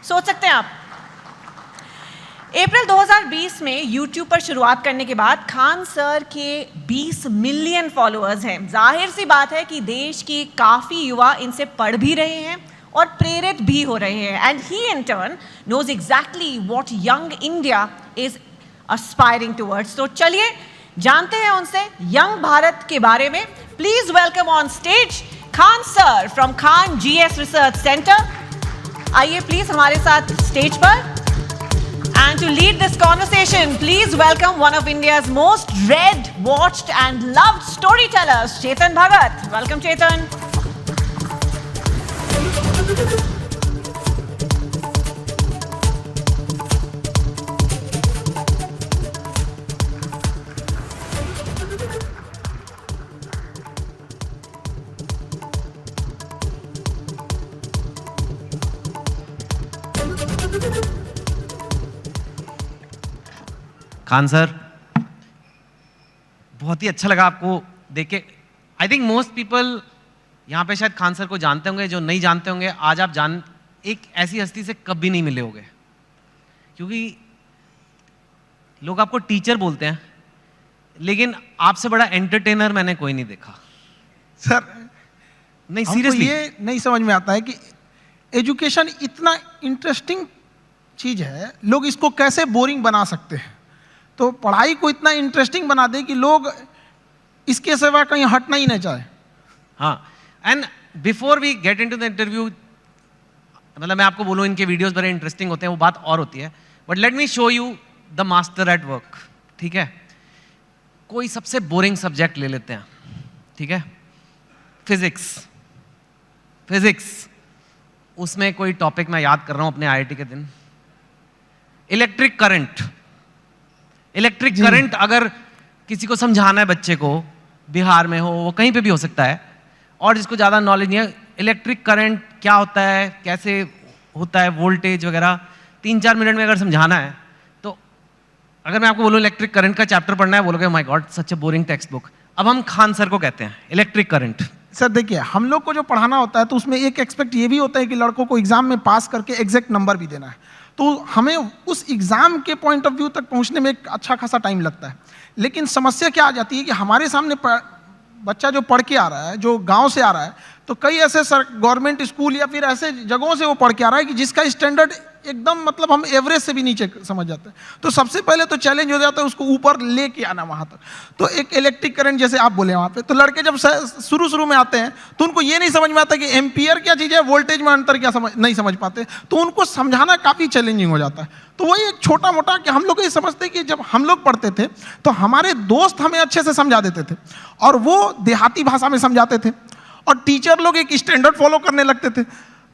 सोच सकते हैं आप। अप्रैल 2020 में YouTube पर शुरुआत करने के बाद खान सर के 20 मिलियन फॉलोअर्स हैं। जाहिर सी बात है कि देश की काफ़ी युवा इनसे पढ़ भी रहे हैं और प्रेरित भी हो रहे हैं। And he in turn knows exactly what young India is aspiring towards. तो चलिए जानते हैं उनसे यंग भारत के बारे में। Please welcome on stage Khan sir from Khan GS research centre. आइए प्लीज हमारे साथ स्टेज पर। And to lead this conversation, please welcome one of India's most read, watched and loved storytellers, Chetan Bhagat. Welcome, Chetan. Khan sir, बहुत ही अच्छा लगा आपको देख के। आई थिंक मोस्ट पीपल यहाँ पे शायद खान सर को जानते होंगे, जो नहीं जानते होंगे आज आप जान एक ऐसी हस्ती से कभी नहीं मिले होंगे, क्योंकि लोग आपको टीचर बोलते हैं, लेकिन आपसे बड़ा एंटरटेनर मैंने कोई नहीं देखा। सर नहीं, हमको सीरियसली ये नहीं समझ में आता है कि एजुकेशन इतना इंटरेस्टिंग चीज है, लोग इसको कैसे बोरिंग बना सकते हैं। तो पढ़ाई को इतना इंटरेस्टिंग बना दे कि लोग इसके सिवा कहीं हटना ही नहीं चाहे। हाँ, and before we get into the interview, मतलब मैं आपको बोलूँ इनके वीडियोस बड़े इंटरेस्टिंग होते हैं, वो बात और होती है, but let me show you the master at work. ठीक है, कोई सबसे बोरिंग सब्जेक्ट ले लेते हैं, ठीक है, फिजिक्स। उसमें कोई टॉपिक मैं याद कर रहा हूं अपने IIT के दिन, इलेक्ट्रिक करंट अगर किसी को समझाना है बच्चे को, बिहार में हो, वो कहीं पे भी हो सकता है, और जिसको ज़्यादा नॉलेज नहीं है, इलेक्ट्रिक करंट क्या होता है, कैसे होता है, वोल्टेज वगैरह 3-4 मिनट में अगर समझाना है, तो अगर मैं आपको बोलूँ इलेक्ट्रिक करंट का चैप्टर पढ़ना है, बोलोगे my God such A boring text book. अब हम खान सर को कहते हैं इलेक्ट्रिक करंट। सर देखिए, हम लोग को जो पढ़ाना होता है तो उसमें एक एक्सपेक्ट ये भी होता है कि लड़कों को एग्जाम में पास करके एग्जैक्ट नंबर भी देना है, तो हमें उस एग्जाम के पॉइंट ऑफ व्यू तक पहुंचने में एक अच्छा खासा टाइम लगता है। लेकिन समस्या क्या आ जाती है कि हमारे सामने बच्चा जो पढ़ के आ रहा है, जो गांव से आ रहा है, तो कई ऐसे गवर्नमेंट स्कूल या फिर ऐसे जगहों से वो पढ़ के आ रहा है कि जिसका स्टैंडर्ड एकदम मतलब हम एवरेज से भी नीचे समझ जाते हैं। तो सबसे पहले तो चैलेंज हो जाता है उसको ऊपर लेके आना वहाँ तक। तो एक इलेक्ट्रिक करंट जैसे आप बोले वहाँ पे, तो लड़के जब शुरू में आते हैं तो उनको ये नहीं समझ में आता कि एम्पियर क्या चीज़ है, वोल्टेज में अंतर क्या नहीं समझ पाते, तो उनको समझाना काफ़ी चैलेंजिंग हो जाता है। तो वही एक छोटा मोटा कि हम लोग ये समझते कि जब हम लोग पढ़ते थे तो हमारे दोस्त हमें अच्छे से समझा देते थे, और वो देहाती भाषा में समझाते थे, और टीचर लोग एक स्टैंडर्ड फॉलो करने लगते थे।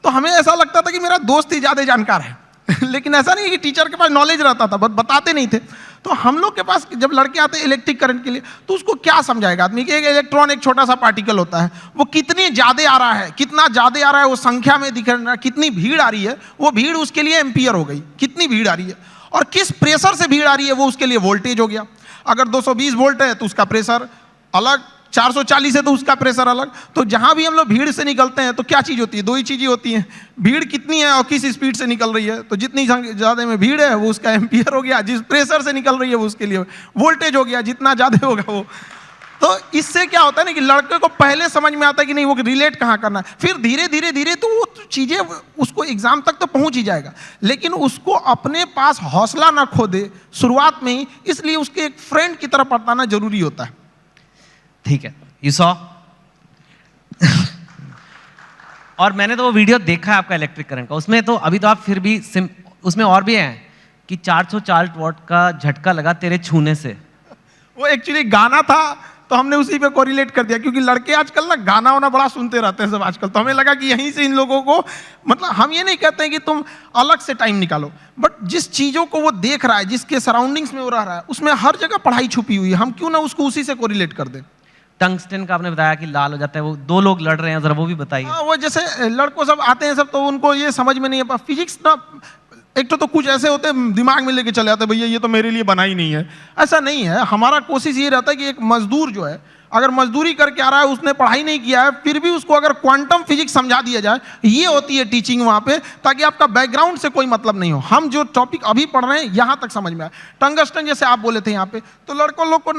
तो हमें ऐसा लगता था कि मेरा दोस्त ही ज़्यादा जानकार है लेकिन ऐसा नहीं है कि टीचर के पास नॉलेज रहता था, बट बताते नहीं थे। तो हम लोग के पास जब लड़के आते हैं इलेक्ट्रिक करंट के लिए, तो उसको क्या समझाएगा आदमी कि एक इलेक्ट्रॉन एक छोटा सा पार्टिकल होता है, वो कितनी ज़्यादा आ रहा है, कितना ज़्यादा आ रहा है वो संख्या में दिख रहा है, कितनी भीड़ आ रही है, वो भीड़ उसके लिए एम्पियर हो गई, कितनी भीड़ आ रही है, और किस प्रेशर से भीड़ आ रही है वो उसके लिए वोल्टेज हो गया। अगर 220 वोल्ट है तो उसका प्रेशर अलग, 440 है तो उसका प्रेशर अलग। तो जहां भी हम लोग भीड़ से निकलते हैं तो क्या चीज़ होती है, दो ही चीज़ें होती हैं, भीड़ कितनी है और किस स्पीड से निकल रही है। तो जितनी ज़्यादा में भीड़ है वो उसका एम्पियर हो गया, जिस प्रेशर से निकल रही है वो उसके लिए वोल्टेज हो गया, जितना ज़्यादा होगा वो। तो इससे क्या होता है ना कि लड़के को पहले समझ में आता है कि नहीं वो रिलेट कहाँ करना है, फिर धीरे धीरे तो वो चीज़ें उसको एग्जाम तक तो पहुँच ही जाएगा, लेकिन उसको अपने पास हौसला ना खो दे शुरुआत में ही, इसलिए उसके एक फ्रेंड की तरह पढ़ाना जरूरी होता है। ठीक है, यू सॉ और मैंने तो वो वीडियो देखा है आपका इलेक्ट्रिक करंट का, उसमें तो अभी तो आप फिर भी उसमें और भी हैं कि 440 वॉट का झटका लगा तेरे छूने से। वो एक्चुअली गाना था तो हमने उसी पे कोरिलेट कर दिया, क्योंकि लड़के आजकल ना गाना वाना बड़ा सुनते रहते हैं सब आजकल, तो हमें लगा कि यहीं से इन लोगों को, मतलब हम ये नहीं कहते हैं कि तुम अलग से टाइम निकालो, बट जिस चीज़ों को वो देख रहा है, जिसके सराउंडिंग्स में वो रह रहा है, उसमें हर जगह पढ़ाई छुपी हुई है, हम क्यों ना उसको उसी से कोरिलेट कर दें। टंगस्टन का आपने बताया कि लाल हो जाता है, वो दो लोग लड़ रहे हैं, जरा वो भी बताइए। वो जैसे लड़कों सब आते हैं सब, तो उनको ये समझ में नहीं है, फिजिक्स ना एक तो कुछ ऐसे होते हैं दिमाग में लेके चले आते हैं, भैया ये तो मेरे लिए बना ही नहीं है। ऐसा नहीं है। हमारा कोशिश ये रहता है कि एक मजदूर जो है, अगर मजदूरी करके आ रहा है, उसने पढ़ाई नहीं किया है, फिर भी उसको अगर क्वांटम फिजिक्स समझा दिया जाए, ये होती है टीचिंग वहाँ पे, ताकि आपका बैकग्राउंड से कोई मतलब नहीं हो। हम जो टॉपिक अभी पढ़ रहे हैं यहाँ तक समझ में आए। टंगस्टन जैसे आप बोले थे यहाँ पे, तो लड़कों लोग को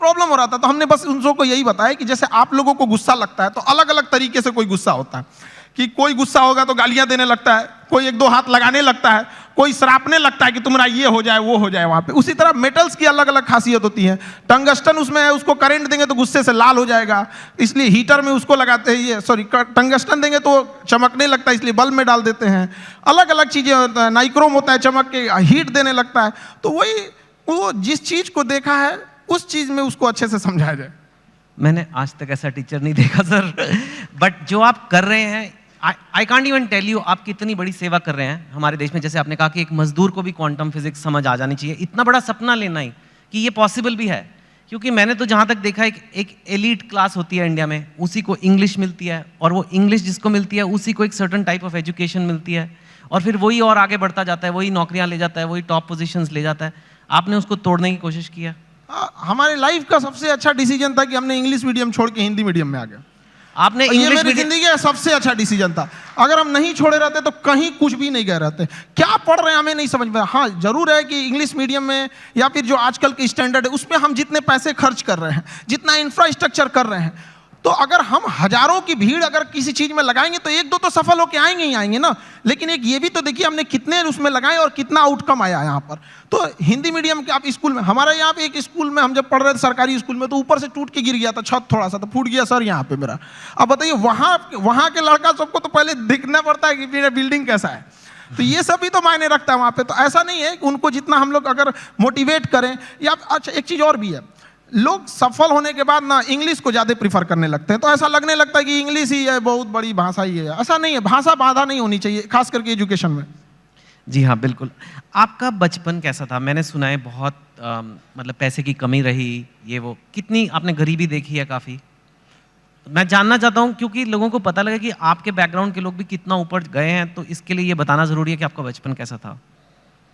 प्रॉब्लम हो रहा था, तो हमने बस उन को यही बताया कि जैसे आप लोगों को गुस्सा लगता है, तो अलग अलग तरीके से कोई गुस्सा होता है। कि कोई गुस्सा होगा तो गालियां देने लगता है, कोई एक दो हाथ लगाने लगता है, कोई सरापने लगता है कि तुम्हारा ये हो जाए वो हो जाए वहां पे। उसी तरह मेटल्स की अलग अलग खासियत होती है। टंगस्टन उसमें है, उसको करंट देंगे तो गुस्से से लाल हो जाएगा, इसलिए हीटर में उसको लगाते हैं। ये सॉरी, टंगस्टन देंगे तो चमकने लगता है, इसलिए बल्ब में डाल देते हैं। अलग अलग चीजें, नाइक्रोम होता है, चमक के हीट देने लगता है। तो वही, वो जिस चीज को देखा है उस चीज में उसको अच्छे से समझाया जाए। मैंने आज तक ऐसा टीचर नहीं देखा सर, बट जो आप कर रहे हैं, I can't even tell you आप कितनी बड़ी सेवा कर रहे हैं हमारे देश में। जैसे आपने कहा कि एक मजदूर को भी क्वांटम फिजिक्स समझ आ जानी चाहिए, इतना बड़ा सपना लेना ही कि ये पॉसिबल भी है। क्योंकि मैंने तो जहाँ तक देखा है, एक एलीट क्लास होती है इंडिया में, उसी को इंग्लिश मिलती है, और वो इंग्लिश जिसको मिलती है उसी को एक सर्टन टाइप ऑफ एजुकेशन मिलती है, और फिर वही और आगे बढ़ता जाता है, वही नौकरियाँ ले जाता है, वही टॉप पोजिशंस ले जाता है। आपने उसको तोड़ने की कोशिश किया? हमारे लाइफ का सबसे अच्छा डिसीजन था कि हमने इंग्लिश मीडियम छोड़ के हिंदी मीडियम में आ गए। आपने ये मेरी जिंदगी का सबसे अच्छा डिसीजन था। अगर हम नहीं छोड़े रहते तो कहीं कुछ भी नहीं गए रहते। क्या पढ़ रहे हैं हमें नहीं समझ में। हाँ, जरूर है कि इंग्लिश मीडियम में या फिर जो आजकल के स्टैंडर्ड है उसमें हम जितने पैसे खर्च कर रहे हैं, जितना इंफ्रास्ट्रक्चर कर रहे हैं, तो अगर हम हजारों की भीड़ अगर किसी चीज में लगाएंगे तो एक दो तो सफल होके आएंगे ही आएंगे ना। लेकिन एक ये भी तो देखिए हमने कितने उसमें लगाए और कितना आउटकम आया यहाँ पर। तो हिंदी मीडियम के आप स्कूल में, हमारे यहाँ पे एक स्कूल में हम जब पढ़ रहे थे सरकारी स्कूल में, तो ऊपर से टूट के गिर गया था छत, थोड़ा सा तो फूट गया सर यहाँ पे मेरा। अब बताइए वहाँ के लड़का सबको तो पहले देखना पड़ता है कि मेरा बिल्डिंग कैसा है। तो ये सब भी तो मायने रखता है वहाँ पे। तो ऐसा नहीं है कि उनको जितना हम लोग अगर मोटिवेट करें या अच्छा, एक चीज़ और भी है, लोग सफल होने के बाद ना इंग्लिश को ज़्यादा प्रीफर करने लगते हैं। तो ऐसा लगने लगता है कि इंग्लिश ही है, बहुत बड़ी भाषा ही है। ऐसा नहीं है, भाषा बाधा नहीं होनी चाहिए, खास करके एजुकेशन में। जी हाँ, बिल्कुल। आपका बचपन कैसा था? मैंने सुना है बहुत मतलब पैसे की कमी रही, ये वो, कितनी आपने गरीबी देखी है काफ़ी। मैं जानना चाहता हूँ क्योंकि लोगों को पता लगे कि आपके बैकग्राउंड के लोग भी कितना ऊपर गए हैं, तो इसके लिए ये बताना ज़रूरी है कि आपका बचपन कैसा था।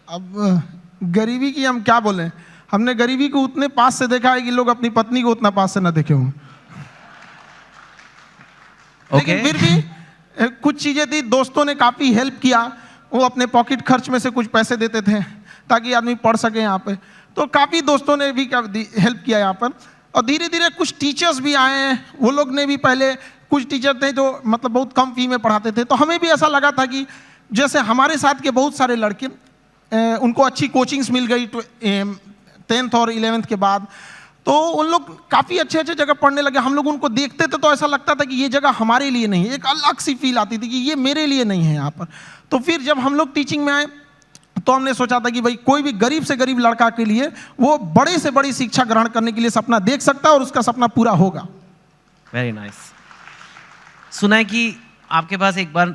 अब गरीबी की हम क्या बोलें, हमने गरीबी को उतने पास से देखा है कि लोग अपनी पत्नी को उतना पास से ना देखे होंगे। लेकिन फिर भी कुछ चीजें थी, दोस्तों ने काफी हेल्प किया। वो अपने पॉकेट खर्च में से कुछ पैसे देते थे ताकि आदमी पढ़ सके यहाँ पे। तो काफी दोस्तों ने भी हेल्प किया यहाँ पर। और धीरे धीरे कुछ टीचर्स भी आए हैं, वो लोग ने भी, पहले कुछ टीचर थे जो मतलब बहुत कम फी में पढ़ाते थे। तो हमें भी ऐसा लगा था कि जैसे हमारे साथ के बहुत सारे लड़के, उनको अच्छी कोचिंग्स मिल गई 10th और 11th के बाद, तो उन लोग काफ़ी अच्छे अच्छे जगह पढ़ने लगे। हम लोग उनको देखते थे तो ऐसा लगता था कि ये जगह हमारे लिए नहीं है, एक अलग सी फील आती थी कि ये मेरे लिए नहीं है यहाँ पर। तो फिर जब हम लोग टीचिंग में आए तो हमने सोचा था कि भाई कोई भी गरीब से गरीब लड़का के लिए वो बड़े से बड़ी शिक्षा ग्रहण करने के लिए सपना देख सकता है और उसका सपना पूरा होगा। Very nice. सुना है कि आपके पास एक बार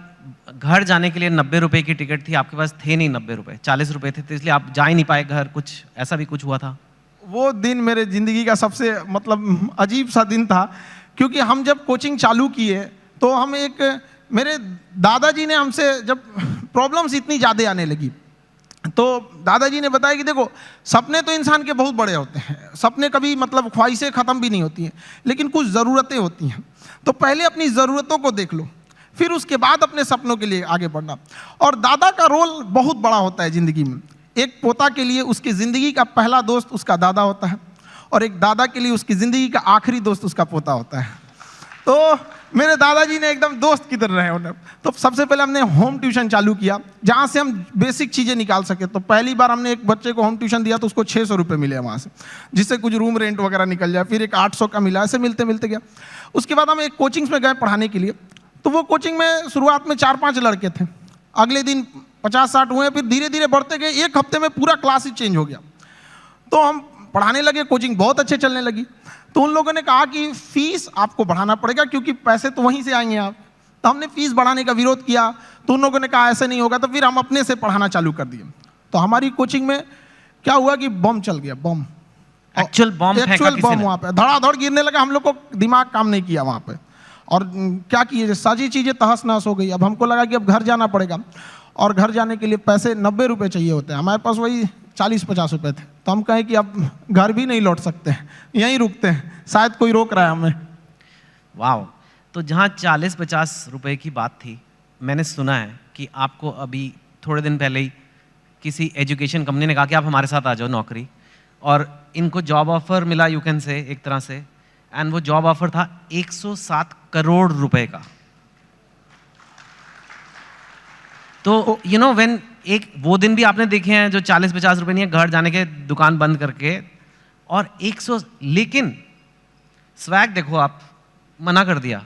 घर जाने के लिए 90 रुपए की टिकट थी, आपके पास थे नहीं 90 रुपए, 40 रुपए थे, तो इसलिए आप जा ही नहीं पाए घर। कुछ ऐसा भी कुछ हुआ था? वो दिन मेरे ज़िंदगी का सबसे मतलब अजीब सा दिन था, क्योंकि हम जब कोचिंग चालू किए तो हम मेरे दादाजी ने हमसे, जब प्रॉब्लम्स इतनी ज़्यादा आने लगी तो दादाजी ने बताया कि देखो, सपने तो इंसान के बहुत बड़े होते हैं, सपने कभी मतलब ख्वाहिशें ख़त्म भी नहीं होती हैं, लेकिन कुछ ज़रूरतें होती हैं। तो पहले अपनी ज़रूरतों को देख लो, फिर उसके बाद अपने सपनों के लिए आगे बढ़ना। और दादा का रोल बहुत बड़ा होता है ज़िंदगी में। एक पोता के लिए उसकी ज़िंदगी का पहला दोस्त उसका दादा होता है, और एक दादा के लिए उसकी ज़िंदगी का आखिरी दोस्त उसका पोता होता है। तो मेरे दादाजी ने एकदम दोस्त की तरह रहे उन्हें। तो सबसे पहले हमने होम ट्यूशन चालू किया, जहाँ से हम बेसिक चीज़ें निकाल सके। तो पहली बार हमने एक बच्चे को होम ट्यूशन दिया तो उसको 600 रुपये मिले वहाँ से, जिससे कुछ रूम रेंट वगैरह निकल जाए। फिर एक 800 का मिला, ऐसे मिलते मिलते गया। उसके बाद हम एक कोचिंग्स में गए पढ़ाने के लिए। तो वो कोचिंग में शुरुआत में 4-5 लड़के थे, अगले दिन 50-60 हुए, फिर धीरे धीरे बढ़ते गए। एक हफ्ते में पूरा क्लास ही चेंज हो गया। तो हम पढ़ाने लगे, कोचिंग बहुत अच्छे चलने लगी। तो उन लोगों ने कहा कि फीस आपको बढ़ाना पड़ेगा क्योंकि पैसे तो वहीं से आएंगे आप। तो हमने फीस बढ़ाने का विरोध किया, तो उन लोगों ने कहा ऐसे नहीं होगा। तो फिर हम अपने से पढ़ाना चालू कर दिए। तो हमारी कोचिंग में क्या हुआ कि बम चल गया, बम, एक्चुअल बम वहाँ पे धड़ाधड़ गिरने लगा। हम लोग को दिमाग काम नहीं किया वहाँ पे, और क्या किए, सारी चीज़ें तहस नहस हो गई। अब हमको लगा कि अब घर जाना पड़ेगा। और घर जाने के लिए पैसे 90 रुपये चाहिए होते हैं, हमारे पास वही 40-50 रुपये थे, तो हम कहें कि अब घर भी नहीं लौट सकते, यहीं रुकते हैं, शायद कोई रोक रहा है हमें। वाह, तो जहाँ 40-50 रुपए की बात थी, मैंने सुना है कि आपको अभी थोड़े दिन पहले ही किसी एजुकेशन कंपनी ने कहा कि आप हमारे साथ आ जाओ नौकरी, और इनको जॉब ऑफर मिला, यू कैन से, एक तरह से, एंड वो जॉब ऑफर था 107 करोड़ रुपए का। तो यू नो व्हेन, एक वो दिन भी आपने देखे हैं जो 40-50 रुपए नहीं है, घर जाने के दुकान बंद करके, और 100, लेकिन स्वैग देखो, आप मना कर दिया।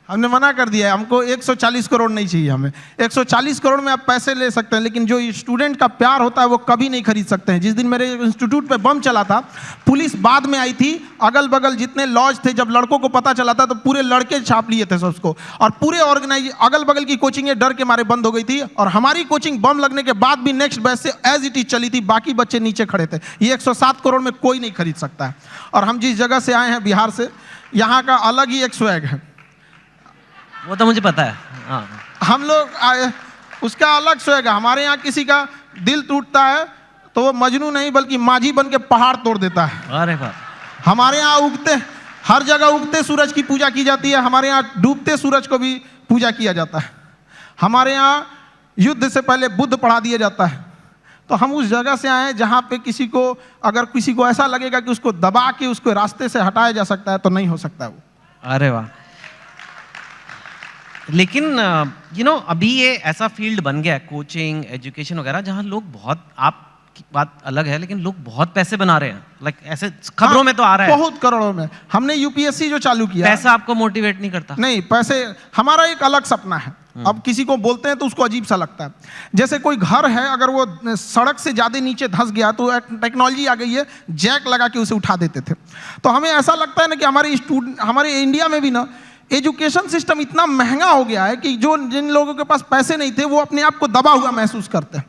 हमने मना कर दिया है, हमको 140 करोड़ नहीं चाहिए, हमें 140 करोड़ में आप पैसे ले सकते हैं, लेकिन जो स्टूडेंट का प्यार होता है वो कभी नहीं खरीद सकते हैं। जिस दिन मेरे इंस्टीट्यूट पे बम चला था, पुलिस बाद में आई थी, अगल बगल जितने लॉज थे, जब लड़कों को पता चला था तो पूरे लड़के छाप लिए थे सबको, और पूरे ऑर्गेनाइज अगल बगल की कोचिंगें डर के मारे बंद हो गई थी, और हमारी कोचिंग बम लगने के बाद भी नेक्स्ट बैच से एज इट इज चली थी, बाकी बच्चे नीचे खड़े थे। ये 107 करोड़ में कोई नहीं खरीद सकता है। और हम जिस जगह से आए हैं, बिहार से, यहाँ का अलग ही एक स्वैग है, वो तो मुझे पता है। हाँ, हम लोग आए, उसका अलग स्वैग है। हमारे यहाँ किसी का दिल टूटता है तो वो मजनू नहीं बल्कि माझी बन के पहाड़ तोड़ देता है। अरे वाह, हमारे यहाँ उगते, हर जगह उगते सूरज की पूजा की जाती है, हमारे यहाँ डूबते सूरज को भी पूजा किया जाता है। हमारे यहाँ युद्ध से पहले बुद्ध पढ़ा दिया जाता है। तो हम उस जगह से आए हैं जहाँ पे किसी को, अगर किसी को ऐसा लगेगा कि उसको दबा के उसको रास्ते से हटाया जा सकता है, तो नहीं हो सकता है वो। अरे वाह, लेकिन यू नो अभी ये ऐसा फील्ड बन गया है, कोचिंग, एजुकेशन वगैरह, जहाँ लोग बहुत, आपकी बात अलग है, लेकिन लोग बहुत पैसे बना रहे हैं, लाइक ऐसे खबरों में तो आ रहा है बहुत करोड़ों में। हमने यूपीएससी जो चालू किया, पैसा आपको मोटिवेट नहीं करता? नहीं, पैसे हमारा एक अलग सपना है। अब किसी को बोलते हैं तो उसको अजीब सा लगता है। जैसे कोई घर है, अगर वो सड़क से ज्यादा नीचे धंस गया तो टेक्नोलॉजी आ गई है, जैक लगा के उसे उठा देते थे। तो हमें ऐसा लगता है ना कि हमारे इंडिया में भी ना एजुकेशन सिस्टम इतना महंगा हो गया है कि जो जिन लोगों के पास पैसे नहीं थे वो अपने आप को दबा हुआ महसूस करते हैं।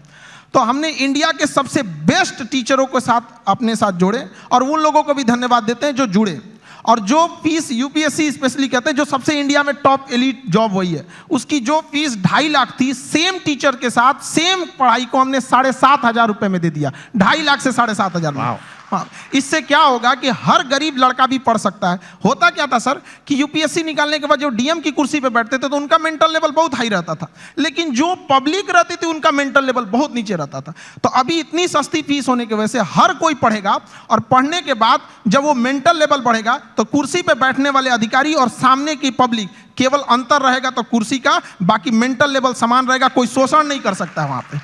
तो हमने इंडिया के सबसे बेस्ट टीचरों के साथ अपने साथ जोड़े, और उन लोगों को भी धन्यवाद देते हैं जो जुड़े। और जो फीस यूपीएससी स्पेशली कहते हैं, जो सबसे इंडिया में टॉप एलीट जॉब वही है, उसकी जो फीस 2.5 लाख थी, सेम टीचर के साथ सेम पढ़ाई को हमने 7,500 रुपए में दे दिया। 2.5 लाख से 7,500 में। हाँ, इससे क्या होगा कि हर गरीब लड़का भी पढ़ सकता है। होता क्या था सर कि यूपीएससी निकालने के बाद जो डीएम की कुर्सी पे बैठते थे तो उनका मेंटल लेवल बहुत हाई रहता था, लेकिन जो पब्लिक रहती थी उनका मेंटल लेवल बहुत नीचे रहता था। तो अभी इतनी सस्ती फीस होने की वजह से हर कोई पढ़ेगा, और पढ़ने के बाद जब वो मेंटल लेवल बढ़ेगा तो कुर्सी पे बैठने वाले अधिकारी और सामने की पब्लिक, केवल अंतर रहेगा तो कुर्सी का, बाकी मेंटल लेवल समान रहेगा, कोई शोषण नहीं कर सकता है वहां पे।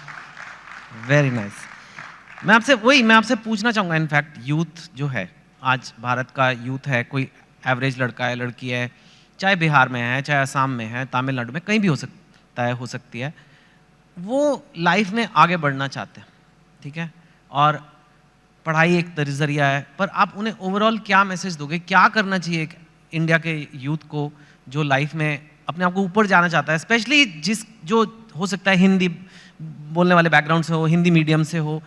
Very nice. मैं आपसे पूछना चाहूँगा, इनफैक्ट यूथ जो है, आज भारत का यूथ है, कोई एवरेज लड़का है, लड़की है, चाहे बिहार में है, चाहे असम में है, तमिलनाडु में, कहीं भी हो सकती है, वो लाइफ में आगे बढ़ना चाहते हैं, ठीक है, और पढ़ाई एक जरिया है, पर आप उन्हें ओवरऑल क्या मैसेज दोगे? क्या करना चाहिए एक इंडिया के यूथ को जो लाइफ में अपने आप को ऊपर जाना चाहता है, स्पेशली जो हो सकता है हिंदी बोलने वाले बैकग्राउंड से हो, हिंदी मीडियम से हो,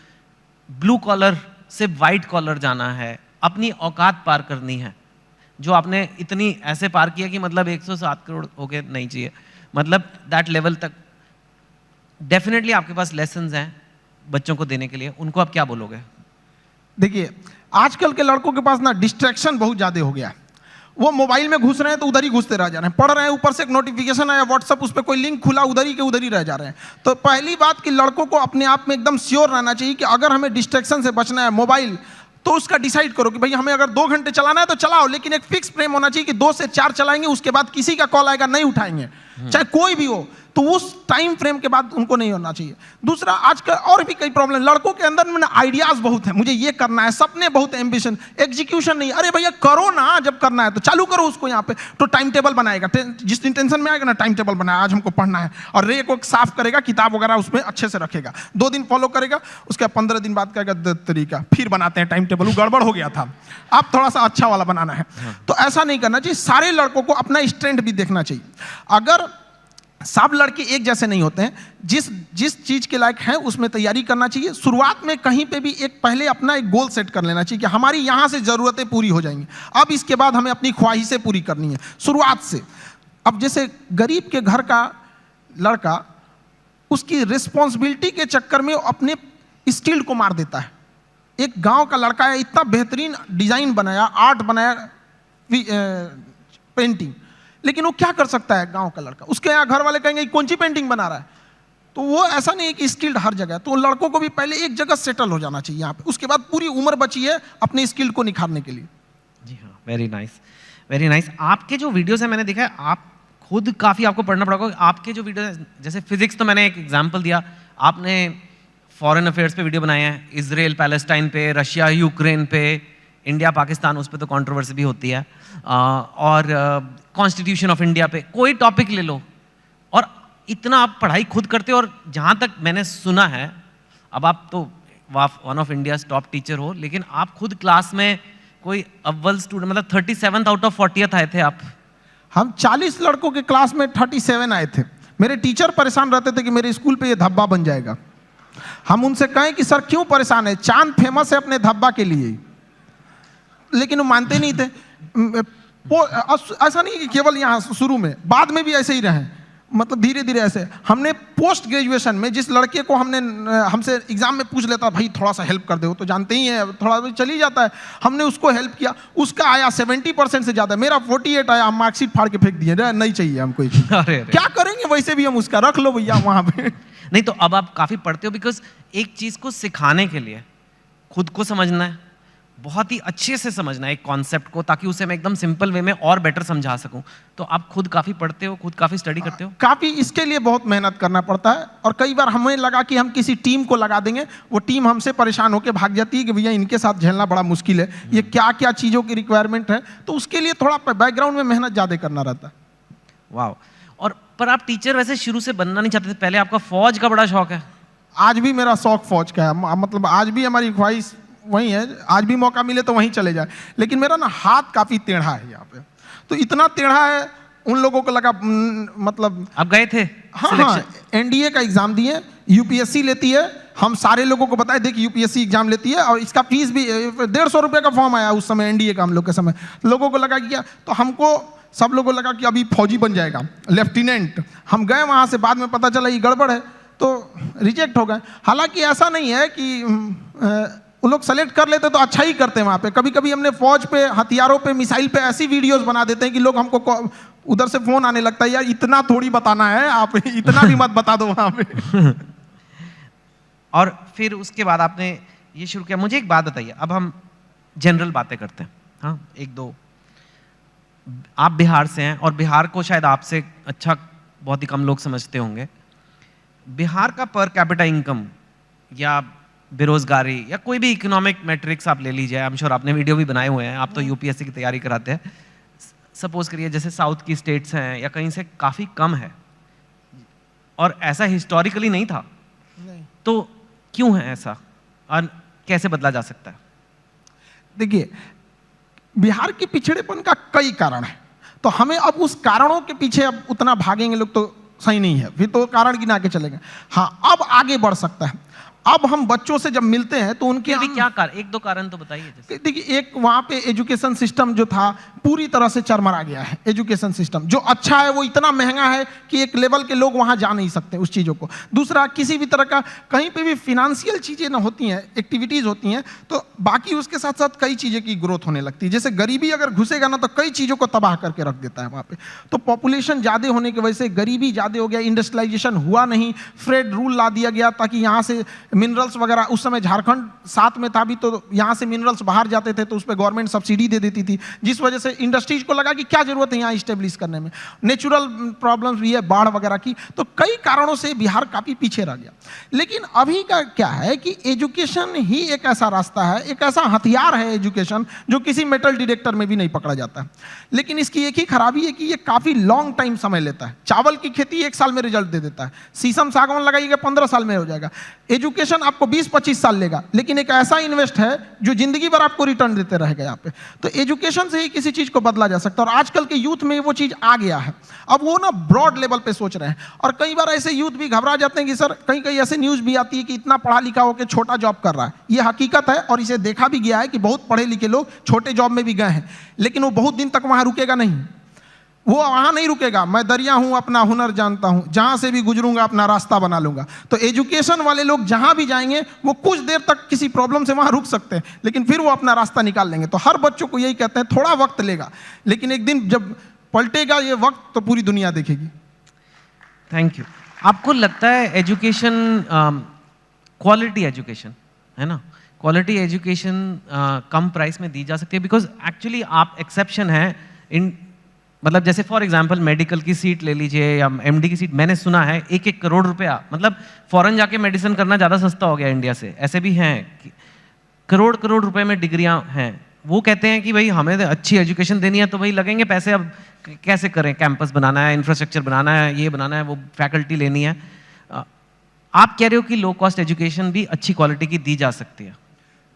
ब्लू कॉलर से वाइट कॉलर जाना है, अपनी औकात पार करनी है, जो आपने इतनी ऐसे पार किया कि मतलब 107 करोड़ हो गए नहीं चाहिए, मतलब दैट लेवल तक डेफिनेटली आपके पास लेसन्स हैं बच्चों को देने के लिए, उनको आप क्या बोलोगे? देखिए, आजकल के लड़कों के पास ना डिस्ट्रैक्शन बहुत ज़्यादा हो गया है। वो मोबाइल में घुस रहे हैं तो उधर ही घुसते रह जा रहे हैं, पढ़ रहे हैं, ऊपर से एक नोटिफिकेशन आया व्हाट्सएप, उस पर कोई लिंक खुला, उधर ही के उधर ही रह जा रहे हैं। तो पहली बात कि लड़कों को अपने आप में एकदम श्योर रहना चाहिए कि अगर हमें डिस्ट्रैक्शन से बचना है मोबाइल, तो उसका डिसाइड करो कि भाई हमें अगर 2 घंटे चलाना है तो चलाओ, लेकिन एक फिक्स फ्रेम होना चाहिए कि 2 से 4 चलाएंगे, उसके बाद किसी का कॉल आएगा नहीं उठाएंगे, चाहे कोई भी हो, तो उस टाइम फ्रेम के बाद उनको नहीं होना चाहिए। दूसरा, आजकल और भी कई प्रॉब्लम, लड़कों के अंदर में आइडियाज बहुत है, मुझे ये करना है, सपने बहुत, एम्बिशन, एग्जीक्यूशन नहीं। अरे भैया करो ना, जब करना है तो चालू करो उसको। यहाँ पे तो टाइम टेबल बनाएगा, जिस दिन टेंशन में आएगा ना, टाइम टेबल बनाया, आज हमको पढ़ना है, और रे को साफ करेगा, किताब वगैरह उसमें अच्छे से रखेगा, 2 दिन फॉलो करेगा, उसके 15 दिन बाद कहेगा तरीका, फिर बनाते हैं टाइम टेबल, वो गड़बड़ हो गया था, अब थोड़ा सा अच्छा वाला बनाना है। तो ऐसा नहीं करना चाहिए। सारे लड़कों को अपना स्ट्रेंथ भी देखना चाहिए। अगर सब लड़के एक जैसे नहीं होते हैं, जिस चीज के लायक हैं उसमें तैयारी करना चाहिए। शुरुआत में कहीं पे भी पहले अपना एक गोल सेट कर लेना चाहिए कि हमारी यहां से जरूरतें पूरी हो जाएंगी, अब इसके बाद हमें अपनी ख्वाहिशें पूरी करनी है शुरुआत से। अब जैसे गरीब के घर का लड़का, उसकी रिस्पॉन्सिबिलिटी के चक्कर में अपने स्किल को मार देता है। एक गांव का लड़का है, इतना बेहतरीन डिजाइन बनाया, आर्ट बनाया, पेंटिंग, लेकिन वो क्या कर सकता है गांव का लड़का? उसके यहाँ घर वाले कहेंगे कौन सी पेंटिंग बना रहा है। तो वो ऐसा नहीं है कि स्किल्ड हर जगह, तो लड़कों को भी पहले एक जगह सेटल हो जाना चाहिए यहाँ पे, उसके बाद पूरी उम्र बची है अपने स्किल को निखारने के लिए। जी हाँ, वेरी नाइस, वेरी नाइस। आपके जो वीडियोस है मैंने देखा है, आप खुद काफ़ी आपको पढ़ना पड़ेगा। आपके जो वीडियो जैसे फिजिक्स, तो मैंने एक एग्जांपल दिया, आपने फॉरेन अफेयर्स पे वीडियो बनाए हैं, इजराइल पैलेस्टाइन पे, रशिया यूक्रेन पे, इंडिया पाकिस्तान, उस पे तो कंट्रोवर्सी भी होती है, और कॉन्स्टिट्यूशन ऑफ इंडिया पे, कोई टॉपिक ले लो, और इतना आप पढ़ाई खुद करते हो। और जहाँ तक मैंने सुना है, अब आप तो one of India top teacher हो, लेकिन आप खुद क्लास में कोई अव्वल स्टूडेंट, मतलब 37th आउट ऑफ 40th आए थे आप। हम 40 लड़कों के क्लास में 37 आए थे। मेरे टीचर परेशान रहते थे कि मेरे स्कूल पे ये धब्बा बन जाएगा। हम उनसे कहें कि सर क्यों परेशान है, चांद फेमस है अपने धब्बा के लिए, लेकिन वो मानते नहीं थे। ऐसा नहीं कि केवल यहाँ शुरू में, बाद में भी ऐसे ही रहे, मतलब धीरे धीरे ऐसे। हमने पोस्ट ग्रेजुएशन में जिस लड़के को हमसे एग्जाम में पूछ लेता भाई थोड़ा सा हेल्प कर दो, तो जानते ही हैं थोड़ा तो चली जाता है, हमने उसको हेल्प किया, उसका आया 70% से ज़्यादा, मेरा 48 आया, हम मार्कशीट फाड़ के फेंक दिए, नहीं चाहिए हमको। क्या करेंगे, वैसे भी हम उसका रख लो भैया वहाँ पे। नहीं तो अब आप काफ़ी पढ़ते हो, बिकॉज एक चीज़ को सिखाने के लिए खुद को समझना है, बहुत ही अच्छे से समझना है एक कॉन्सेप्ट को, ताकि उसे मैं एकदम सिंपल वे में और बेटर समझा सकूं। तो आप खुद काफ़ी पढ़ते हो, खुद काफ़ी स्टडी करते हो? काफ़ी, इसके लिए बहुत मेहनत करना पड़ता है। और कई बार हमें लगा कि हम किसी टीम को लगा देंगे, वो टीम हमसे परेशान होकर भाग जाती है कि भैया इनके साथ झेलना बड़ा मुश्किल है, ये क्या क्या चीज़ों की रिक्वायरमेंट है, तो उसके लिए थोड़ा बैकग्राउंड में मेहनत ज़्यादा करना रहता है। वाह। और पर आप टीचर वैसे शुरू से बनना नहीं चाहते थे, पहले आपका फौज का बड़ा शौक है? आज भी मेरा शौक फौज का है, मतलब आज भी हमारी ख्वाहिश वही है, आज भी मौका मिले तो वहीं चले जाए। लेकिन मेरा ना हाथ काफ़ी टेढ़ा है यहाँ पे, तो इतना टेढ़ा है, उन लोगों को लगा मतलब। आप गए थे? हाँ, एनडीए का एग्जाम दिए, यूपीएससी लेती है, हम सारे लोगों को बताए देखिए यूपीएससी एग्जाम लेती है, और इसका फीस भी 150 रुपये का फॉर्म आया उस समय एनडीए का, हम लोग के समय। लोगों को लगा कि तो हमको, सब लोगों को लगा कि अभी फौजी बन जाएगा, लेफ्टिनेंट। हम गए वहाँ से, बाद में पता चला ये गड़बड़ है, तो रिजेक्ट हो गए। हालांकि ऐसा नहीं है कि वो लोग सेलेक्ट कर लेते तो अच्छा ही करते हैं वहाँ पे। कभी कभी हमने फौज पे, हथियारों पे, मिसाइल पे ऐसी वीडियोस बना देते हैं कि लोग हमको उधर से फोन आने लगता है, यार इतना थोड़ी बताना है, आप इतना भी मत बता दो वहाँ पे। और फिर उसके बाद आपने ये शुरू किया। मुझे एक बात बताइए, अब हम जनरल बातें करते हैं, हाँ एक दो। आप बिहार से हैं, और बिहार को शायद आपसे अच्छा बहुत ही कम लोग समझते होंगे। बिहार का पर कैपिटा इनकम या बेरोजगारी या कोई भी इकोनॉमिक मैट्रिक्स आप ले लीजिए, आई एम श्योर आपने वीडियो भी बनाए हुए हैं, आप तो यूपीएससी की तैयारी कराते हैं। सपोज करिए जैसे साउथ की स्टेट्स हैं या कहीं से काफ़ी कम है, और ऐसा हिस्टोरिकली नहीं था, तो क्यों है ऐसा और कैसे बदला जा सकता है? देखिए, बिहार के पिछड़ेपन का कई कारण है, तो हमें अब उस कारणों के पीछे अब उतना भागेंगे लोग तो सही नहीं है, फिर तो कारण गिना के चलेंगे। हाँ, अब आगे बढ़ सकता है। अब हम बच्चों से जब मिलते हैं तो उनके क्या कारण, एक दो कारण तो बताइए। देखिए, एक वहाँ पे एजुकेशन सिस्टम जो था पूरी तरह से चरमरा गया है। एजुकेशन सिस्टम जो अच्छा है वो इतना महंगा है कि एक लेवल के लोग वहाँ जा नहीं सकते उस चीज़ों को। दूसरा, किसी भी तरह का कहीं पे भी फिनेंशियल चीज़ें ना होती हैं, एक्टिविटीज़ होती हैं, तो बाकी उसके साथ साथ कई चीज़ें की ग्रोथ होने लगती है। जैसे गरीबी अगर घुसेगा ना तो कई चीज़ों को तबाह करके रख देता है वहाँ पे। तो पॉपुलेशन ज़्यादा होने की वजह से गरीबी ज़्यादा हो गया, इंडस्ट्रियलाइजेशन हुआ नहीं, फ्रेड रूल ला दिया गया ताकि यहाँ से मिनरल्स वगैरह, उस समय झारखंड साथ में था भी, तो यहाँ से मिनरल्स बाहर जाते थे तो उस पर गवर्नमेंट सब्सिडी दे देती थी, जिस वजह से इंडस्ट्रीज को लगा कि क्या जरूरत है यहाँ स्टेब्लिश करने में। नेचुरल प्रॉब्लम्स भी है, बाढ़ वगैरह की, तो कई कारणों से बिहार काफ़ी पीछे रह गया। लेकिन अभी का क्या है कि एजुकेशन ही एक ऐसा रास्ता है, एक ऐसा हथियार है एजुकेशन, जो किसी मेटल डिटेक्टर में भी नहीं पकड़ा जाता है। लेकिन इसकी एक ही खराबी है कि ये काफ़ी लॉन्ग टाइम समय लेता है। चावल की खेती 1 साल में रिजल्ट दे देता है, शीशम सागवान लगाइएगा 15 साल में हो जाएगा। एजुकेशन आपको 20-25 साल लेगा, लेकिन एक ऐसा इन्वेस्ट है जो जिंदगी भर आपको रिटर्न देते रहेगा यहाँ पे। तो एजुकेशन से ही किसी चीज को बदला जा सकता है, और आजकल के यूथ में वो चीज आ गया है। अब वो ना ब्रॉड लेवल पे सोच रहे हैं, और कई बार ऐसे यूथ भी घबरा जाते हैं कि सर, कहीं कहीं ऐसे न्यूज भी आती है कि इतना पढ़ा लिखा होकर छोटा जॉब कर रहा है। ये हकीकत है, और इसे देखा भी गया है कि बहुत पढ़े लिखे लोग छोटे जॉब में भी गए हैं, लेकिन वो बहुत दिन तक वहां रुकेगा नहीं। वो वहाँ नहीं रुकेगा, मैं दरिया हूँ अपना हुनर जानता हूँ, जहाँ से भी गुजरूंगा अपना रास्ता बना लूंगा। तो एजुकेशन वाले लोग जहाँ भी जाएंगे वो कुछ देर तक किसी प्रॉब्लम से वहाँ रुक सकते हैं, लेकिन फिर वो अपना रास्ता निकाल लेंगे। तो हर बच्चों को यही कहते हैं, थोड़ा वक्त लेगा, लेकिन एक दिन जब पलटेगा ये वक्त तो पूरी दुनिया देखेगी। Thank you. आपको लगता है एजुकेशन, क्वालिटी एजुकेशन है ना, क्वालिटी एजुकेशन कम प्राइस में दी जा सकती है? बिकॉज एक्चुअली आप एक्सेप्शन है इन, मतलब जैसे फॉर एग्जांपल मेडिकल की सीट ले लीजिए या एमडी की सीट, मैंने सुना है 1-1 करोड़ रुपया, मतलब फॉरेन जाके मेडिसिन करना ज़्यादा सस्ता हो गया इंडिया से। ऐसे भी हैं कि करोड़ रुपए में डिग्रियां हैं। वो कहते हैं कि भाई हमें अच्छी एजुकेशन देनी है तो भाई लगेंगे पैसे, अब कैसे करें, कैंपस बनाना है, इंफ्रास्ट्रक्चर बनाना है, ये बनाना है, वो फैकल्टी लेनी है। आप कह रहे हो कि लो कॉस्ट एजुकेशन भी अच्छी क्वालिटी की दी जा सकती है?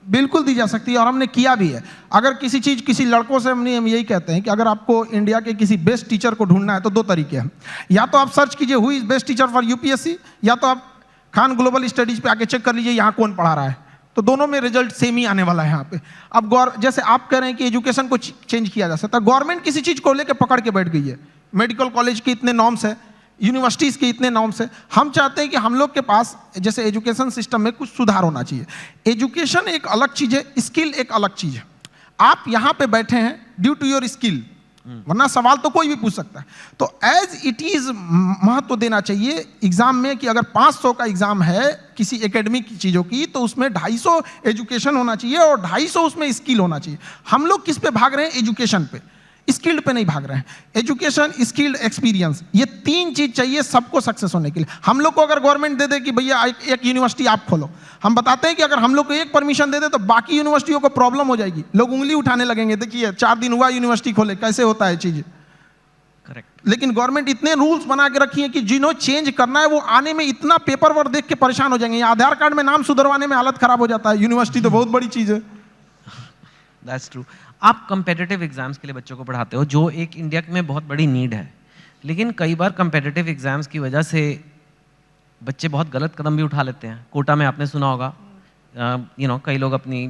बिल्कुल दी जा सकती है, और हमने किया भी है। अगर किसी चीज़, किसी लड़कों से हम यही कहते हैं कि अगर आपको इंडिया के किसी बेस्ट टीचर को ढूंढना है तो 2 तरीके हैं, या तो आप सर्च कीजिए who is best teacher for UPSC, या तो आप खान ग्लोबल स्टडीज पे आके चेक कर लीजिए यहाँ कौन पढ़ा रहा है, तो दोनों में रिजल्ट सेम ही आने वाला है यहाँ पे। अब जैसे आप कह रहे हैं कि एजुकेशन को चेंज किया जा सकता है, गवर्नमेंट किसी चीज़ को लेकर पकड़ के बैठ गई है, मेडिकल कॉलेज के इतने नॉर्म्स है, यूनिवर्सिटीज़ के इतने नॉर्म्स है। हम चाहते हैं कि हम लोग के पास जैसे एजुकेशन सिस्टम में कुछ सुधार होना चाहिए। एजुकेशन एक अलग चीज़ है, स्किल एक अलग चीज़ है। आप यहाँ पे बैठे हैं ड्यू टू योर स्किल, वरना सवाल तो कोई भी पूछ सकता है। तो एज इट इज़ महत्व देना चाहिए एग्जाम में कि अगर 500 का एग्जाम है किसी एकेडमिक चीज़ों की, तो उसमें 250 एजुकेशन होना चाहिए और 250 उसमें स्किल होना चाहिए। हम लोग किस पे भाग रहे हैं? एजुकेशन पे, स्किल्ड पे नहीं भाग रहे हैं। एजुकेशन, स्किल्ड, एक्सपीरियंस, ये 3 चीज चाहिए सबको सक्सेस होने के लिए। हम लोग को अगर गवर्नमेंट दे दे कि भैया एक यूनिवर्सिटी आप खोलो, हम बताते हैं कि अगर हम लोग को एक परमिशन दे दे तो बाकी यूनिवर्सिटियों को प्रॉब्लम हो जाएगी, लोग उंगली उठाने लगेंगे, देखिए 4 दिन हुआ यूनिवर्सिटी खोले, कैसे होता है चीज। करेक्ट। लेकिन गवर्नमेंट इतने रूल्स बना के रखी है कि जिन्हों चेंज करना है वो आने में इतना पेपर वर्क देख के परेशान हो जाएंगे। आधार कार्ड में नाम सुधरवाने में हालत खराब हो जाता है, यूनिवर्सिटी तो बहुत बड़ी चीज है। That's true. आप कंपेटिटिव एग्जाम्स के लिए बच्चों को पढ़ाते हो, जो एक इंडिया में बहुत बड़ी नीड है, लेकिन कई बार कंपेटिटिव एग्जाम्स की वजह से बच्चे बहुत गलत कदम भी उठा लेते हैं। कोटा में आपने सुना होगा, कई लोग अपनी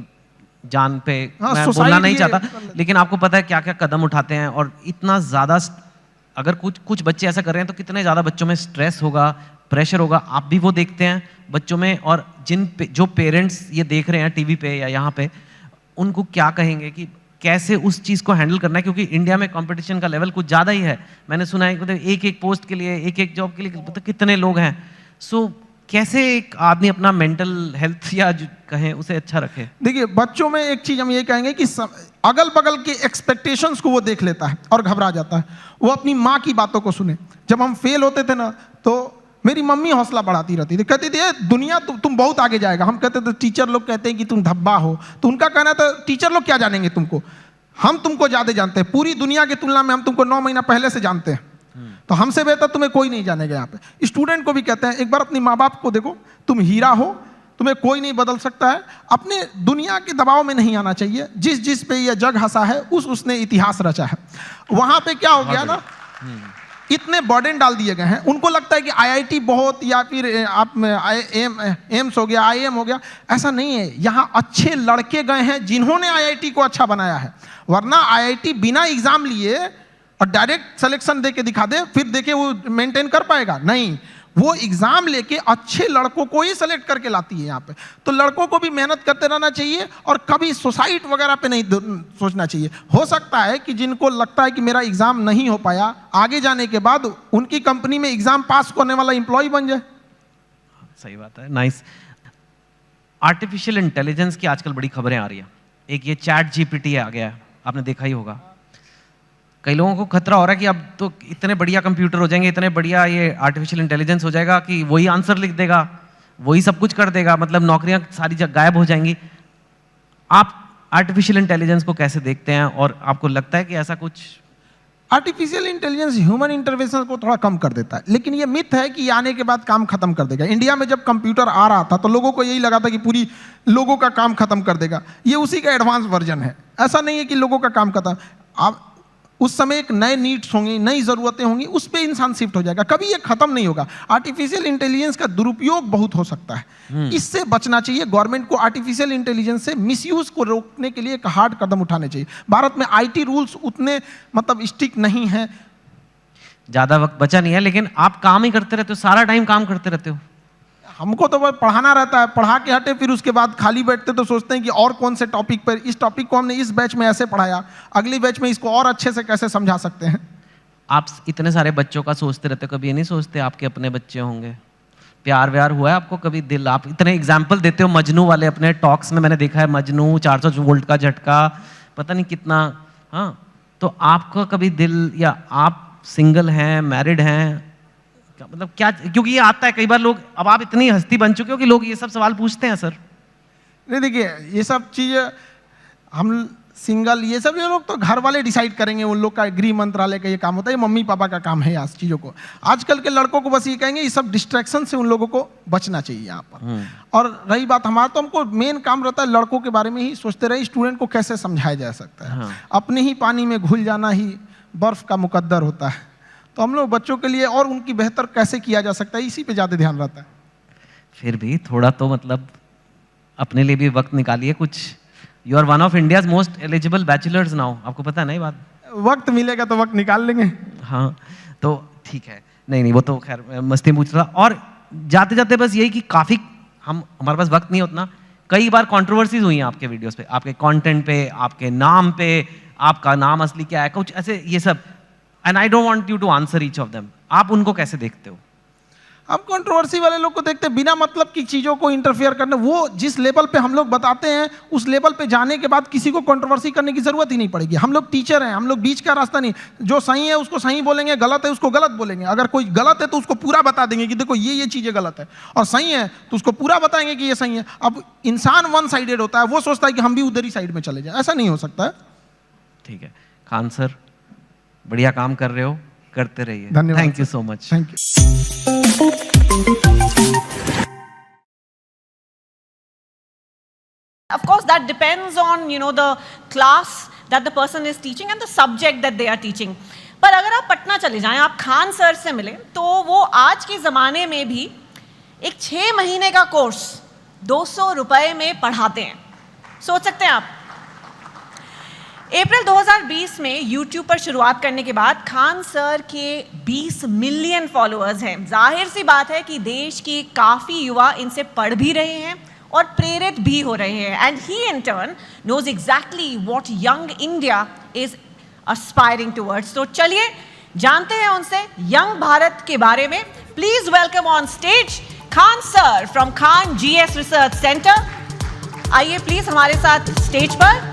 जान पे, मैं बोलना नहीं चाहता, लेकिन आपको पता है क्या क्या कदम उठाते हैं। और इतना ज़्यादा, अगर कुछ बच्चे ऐसा कर रहे हैं तो कितने ज़्यादा बच्चों में स्ट्रेस होगा, प्रेशर होगा, आप भी वो देखते हैं बच्चों में। और जो पेरेंट्स ये देख रहे हैं टीवी पे या यहाँ पे, उनको क्या कहेंगे कि कैसे उस चीज़ को हैंडल करना है? क्योंकि इंडिया में कंपटीशन का लेवल कुछ ज़्यादा ही है। मैंने सुना है कि एक पोस्ट के लिए, एक जॉब के लिए मतलब कितने लोग हैं। सो कैसे एक आदमी अपना मेंटल हेल्थ या कहें उसे अच्छा रखे? देखिए, बच्चों में एक चीज़ हम ये कहेंगे कि अगल बगल के एक्सपेक्टेशंस को वो देख लेता है और घबरा जाता है। वो अपनी माँ की बातों को सुने। जब हम फेल होते थे ना, तो मेरी मम्मी हौसला बढ़ाती रहती थी, कहती थी दुनिया तुम बहुत आगे जाएगा। हम कहते थे टीचर लोग कहते हैं कि तुम धब्बा हो, तो उनका कहना था टीचर लोग क्या जानेंगे तुमको, हम तुमको ज़्यादा जानते हैं, पूरी दुनिया की तुलना में हम तुमको 9 महीना पहले से जानते हैं, तो हमसे बेहतर तुम्हें कोई नहीं जानेगा। यहाँ पे स्टूडेंट को भी कहते हैं एक बार अपनी माँ बाप को देखो, तुम हीरा हो, तुम्हें कोई नहीं बदल सकता है। अपने दुनिया के दबाव में नहीं आना चाहिए। जिस पे यह जग हंसा है उसने इतिहास रचा है। वहाँ पे क्या हो गया ना, इतने बर्डन डाल दिए गए हैं, उनको लगता है कि आईआईटी बहुत, या फिर आप एम्स हो गया, आईएम हो गया। ऐसा नहीं है, यहाँ अच्छे लड़के गए हैं जिन्होंने आईआईटी को अच्छा बनाया है। वरना आईआईटी बिना एग्जाम लिए और डायरेक्ट सिलेक्शन दे के दिखा दे, फिर देखे वो मेंटेन कर पाएगा? नहीं, वो एग्जाम लेके अच्छे लड़कों को ही सेलेक्ट करके लाती है यहाँ पे। तो लड़कों को भी मेहनत करते रहना चाहिए और कभी सुसाइड वगैरह पे नहीं सोचना चाहिए। हो सकता है कि जिनको लगता है कि मेरा एग्जाम नहीं हो पाया, आगे जाने के बाद उनकी कंपनी में एग्जाम पास करने वाला एम्प्लॉय बन जाए। सही बात है, नाइस। आर्टिफिशियल इंटेलिजेंस की आजकल बड़ी खबरें आ रही है। एक ये चैट जीपीटी आ गया है, आपने देखा ही होगा। कई लोगों को खतरा हो रहा है कि अब तो इतने बढ़िया कंप्यूटर हो जाएंगे, इतने बढ़िया ये आर्टिफिशियल इंटेलिजेंस हो जाएगा कि वही आंसर लिख देगा, वही सब कुछ कर देगा, मतलब नौकरियां सारी गायब हो जाएंगी। आप आर्टिफिशियल इंटेलिजेंस को कैसे देखते हैं, और आपको लगता है कि ऐसा कुछ? आर्टिफिशियल इंटेलिजेंस ह्यूमन इंटरवेंशन को थोड़ा कम कर देता है, लेकिन ये मिथ है कि आने के बाद काम खत्म कर देगा। इंडिया में जब कंप्यूटर आ रहा था तो लोगों को यही लगा था कि पूरी लोगों का काम खत्म कर देगा। ये उसी का एडवांस वर्जन है। ऐसा नहीं है कि लोगों का काम खत्म, आप उस समय एक नए नीड्स होंगी, नई ज़रूरतें होंगी, उस पर इंसान शिफ्ट हो जाएगा। कभी ये खत्म नहीं होगा। आर्टिफिशियल इंटेलिजेंस का दुरुपयोग बहुत हो सकता है, इससे बचना चाहिए। गवर्नमेंट को आर्टिफिशियल इंटेलिजेंस से मिसयूज को रोकने के लिए एक हार्ड कदम उठाने चाहिए। भारत में आईटी रूल्स उतने मतलब स्ट्रिक्ट नहीं हैं, ज़्यादा वक्त बचा नहीं है, लेकिन आप काम ही करते रहते हो, सारा टाइम काम करते रहते हो। हमको तो बस पढ़ाना रहता है, पढ़ा के हटे फिर उसके बाद खाली बैठते तो सोचते हैं कि और कौन से टॉपिक पर, इस टॉपिक को हमने इस बैच में ऐसे पढ़ाया, अगली बैच में इसको और अच्छे से कैसे समझा सकते हैं। आप इतने सारे बच्चों का सोचते रहते हो, कभी ये नहीं सोचते आपके अपने बच्चे होंगे? प्यार व्यार हुआ है आपको कभी? दिल, आप इतने एग्जाम्पल देते हो मजनू वाले अपने टॉक्स में, मैंने देखा है मजनू 400 वोल्ट का झटका, पता नहीं कितना। हाँ, तो आपका कभी दिल, या आप सिंगल हैं, मैरिड हैं, मतलब क्या? क्योंकि ये आता है कई बार लोग, अब आप इतनी हस्ती बन चुके हो कि लोग ये सब सवाल पूछते हैं सर। नहीं देखिए, ये सब चीज़ हम सिंगल, ये सब ये लोग तो घर वाले डिसाइड करेंगे, उन लोग का गृह मंत्रालय का ये काम होता है, ये मम्मी पापा का काम है आज चीज़ों को। आजकल के लड़कों को बस ये कहेंगे, ये सब डिस्ट्रैक्शन से उन लोगों को बचना चाहिए यहाँ पर। और रही बात हमारा, तो हमको मेन काम रहता है लड़कों के बारे में ही सोचते रहे, स्टूडेंट को कैसे समझाया जा सकता है। अपने ही पानी में घुल जाना ही बर्फ का मुकद्दर होता है, तो हम लोग बच्चों के लिए और उनकी बेहतर कैसे किया जा सकता है, इसी पे ज़्यादा ध्यान रहता है। फिर भी थोड़ा तो मतलब अपने लिए भी वक्त निकालिए कुछ। You are one of India's most eligible bachelors now, आपको पता नहीं बात? वक्त मिलेगा तो वक्त निकाल लेंगे। हाँ, तो ठीक है, नहीं वो तो खैर मस्ती पूछ रहा। और जाते जाते बस यही कि काफ़ी हमारे पास वक्त नहीं उतना, कई बार कंट्रोवर्सीज हुई हैं आपके वीडियोस पे, आपके कंटेंट पे, आपके नाम पे, आपका नाम असली क्या है, कुछ ऐसे ये सब। And I don't want you to answer each of them. आप उनको कैसे देखते हो? हम कंट्रोवर्सी वाले लोग को देखते हैं, बिना मतलब की चीज़ों को इंटरफेयर करने, वो जिस लेवल पे हम लोग बताते हैं उस लेवल पे जाने के बाद किसी को कंट्रोवर्सी करने की जरूरत ही नहीं पड़ेगी। हम लोग टीचर हैं, हम लोग बीच का रास्ता नहीं, जो सही है उसको सही बोलेंगे, गलत है उसको गलत बोलेंगे। अगर कोई गलत है तो उसको पूरा बता देंगे कि देखो ये चीज़ें गलत है, और सही है तो उसको पूरा बताएंगे कि ये सही है। अब इंसान वन साइडेड होता है, वो सोचता है कि हम भी उधर ही साइड में चले जाए, ऐसा नहीं हो सकता है। ठीक है खान सर, बढ़िया काम कर रहे हो, करते रहिए। धन्यवाद। Thank you so much. Thank you. Of course, that depends on, the class that the person is teaching and the subject that they are teaching. पर अगर आप पटना चले जाएं, आप खान सर से मिलें, तो वो आज के ज़माने में भी एक 6 महीने का कोर्स 200 रुपए में पढ़ाते हैं। सोच सकते हैं आप। अप्रैल 2020 में YouTube पर शुरुआत करने के बाद खान सर के 20 मिलियन फॉलोअर्स हैं। जाहिर सी बात है कि देश के काफ़ी युवा इनसे पढ़ भी रहे हैं और प्रेरित भी हो रहे हैं। And he in turn knows exactly what young India is aspiring towards. तो चलिए जानते हैं उनसे यंग भारत के बारे में। Please welcome on stage Khan sir from Khan GS research centre. आइए प्लीज हमारे साथ स्टेज पर।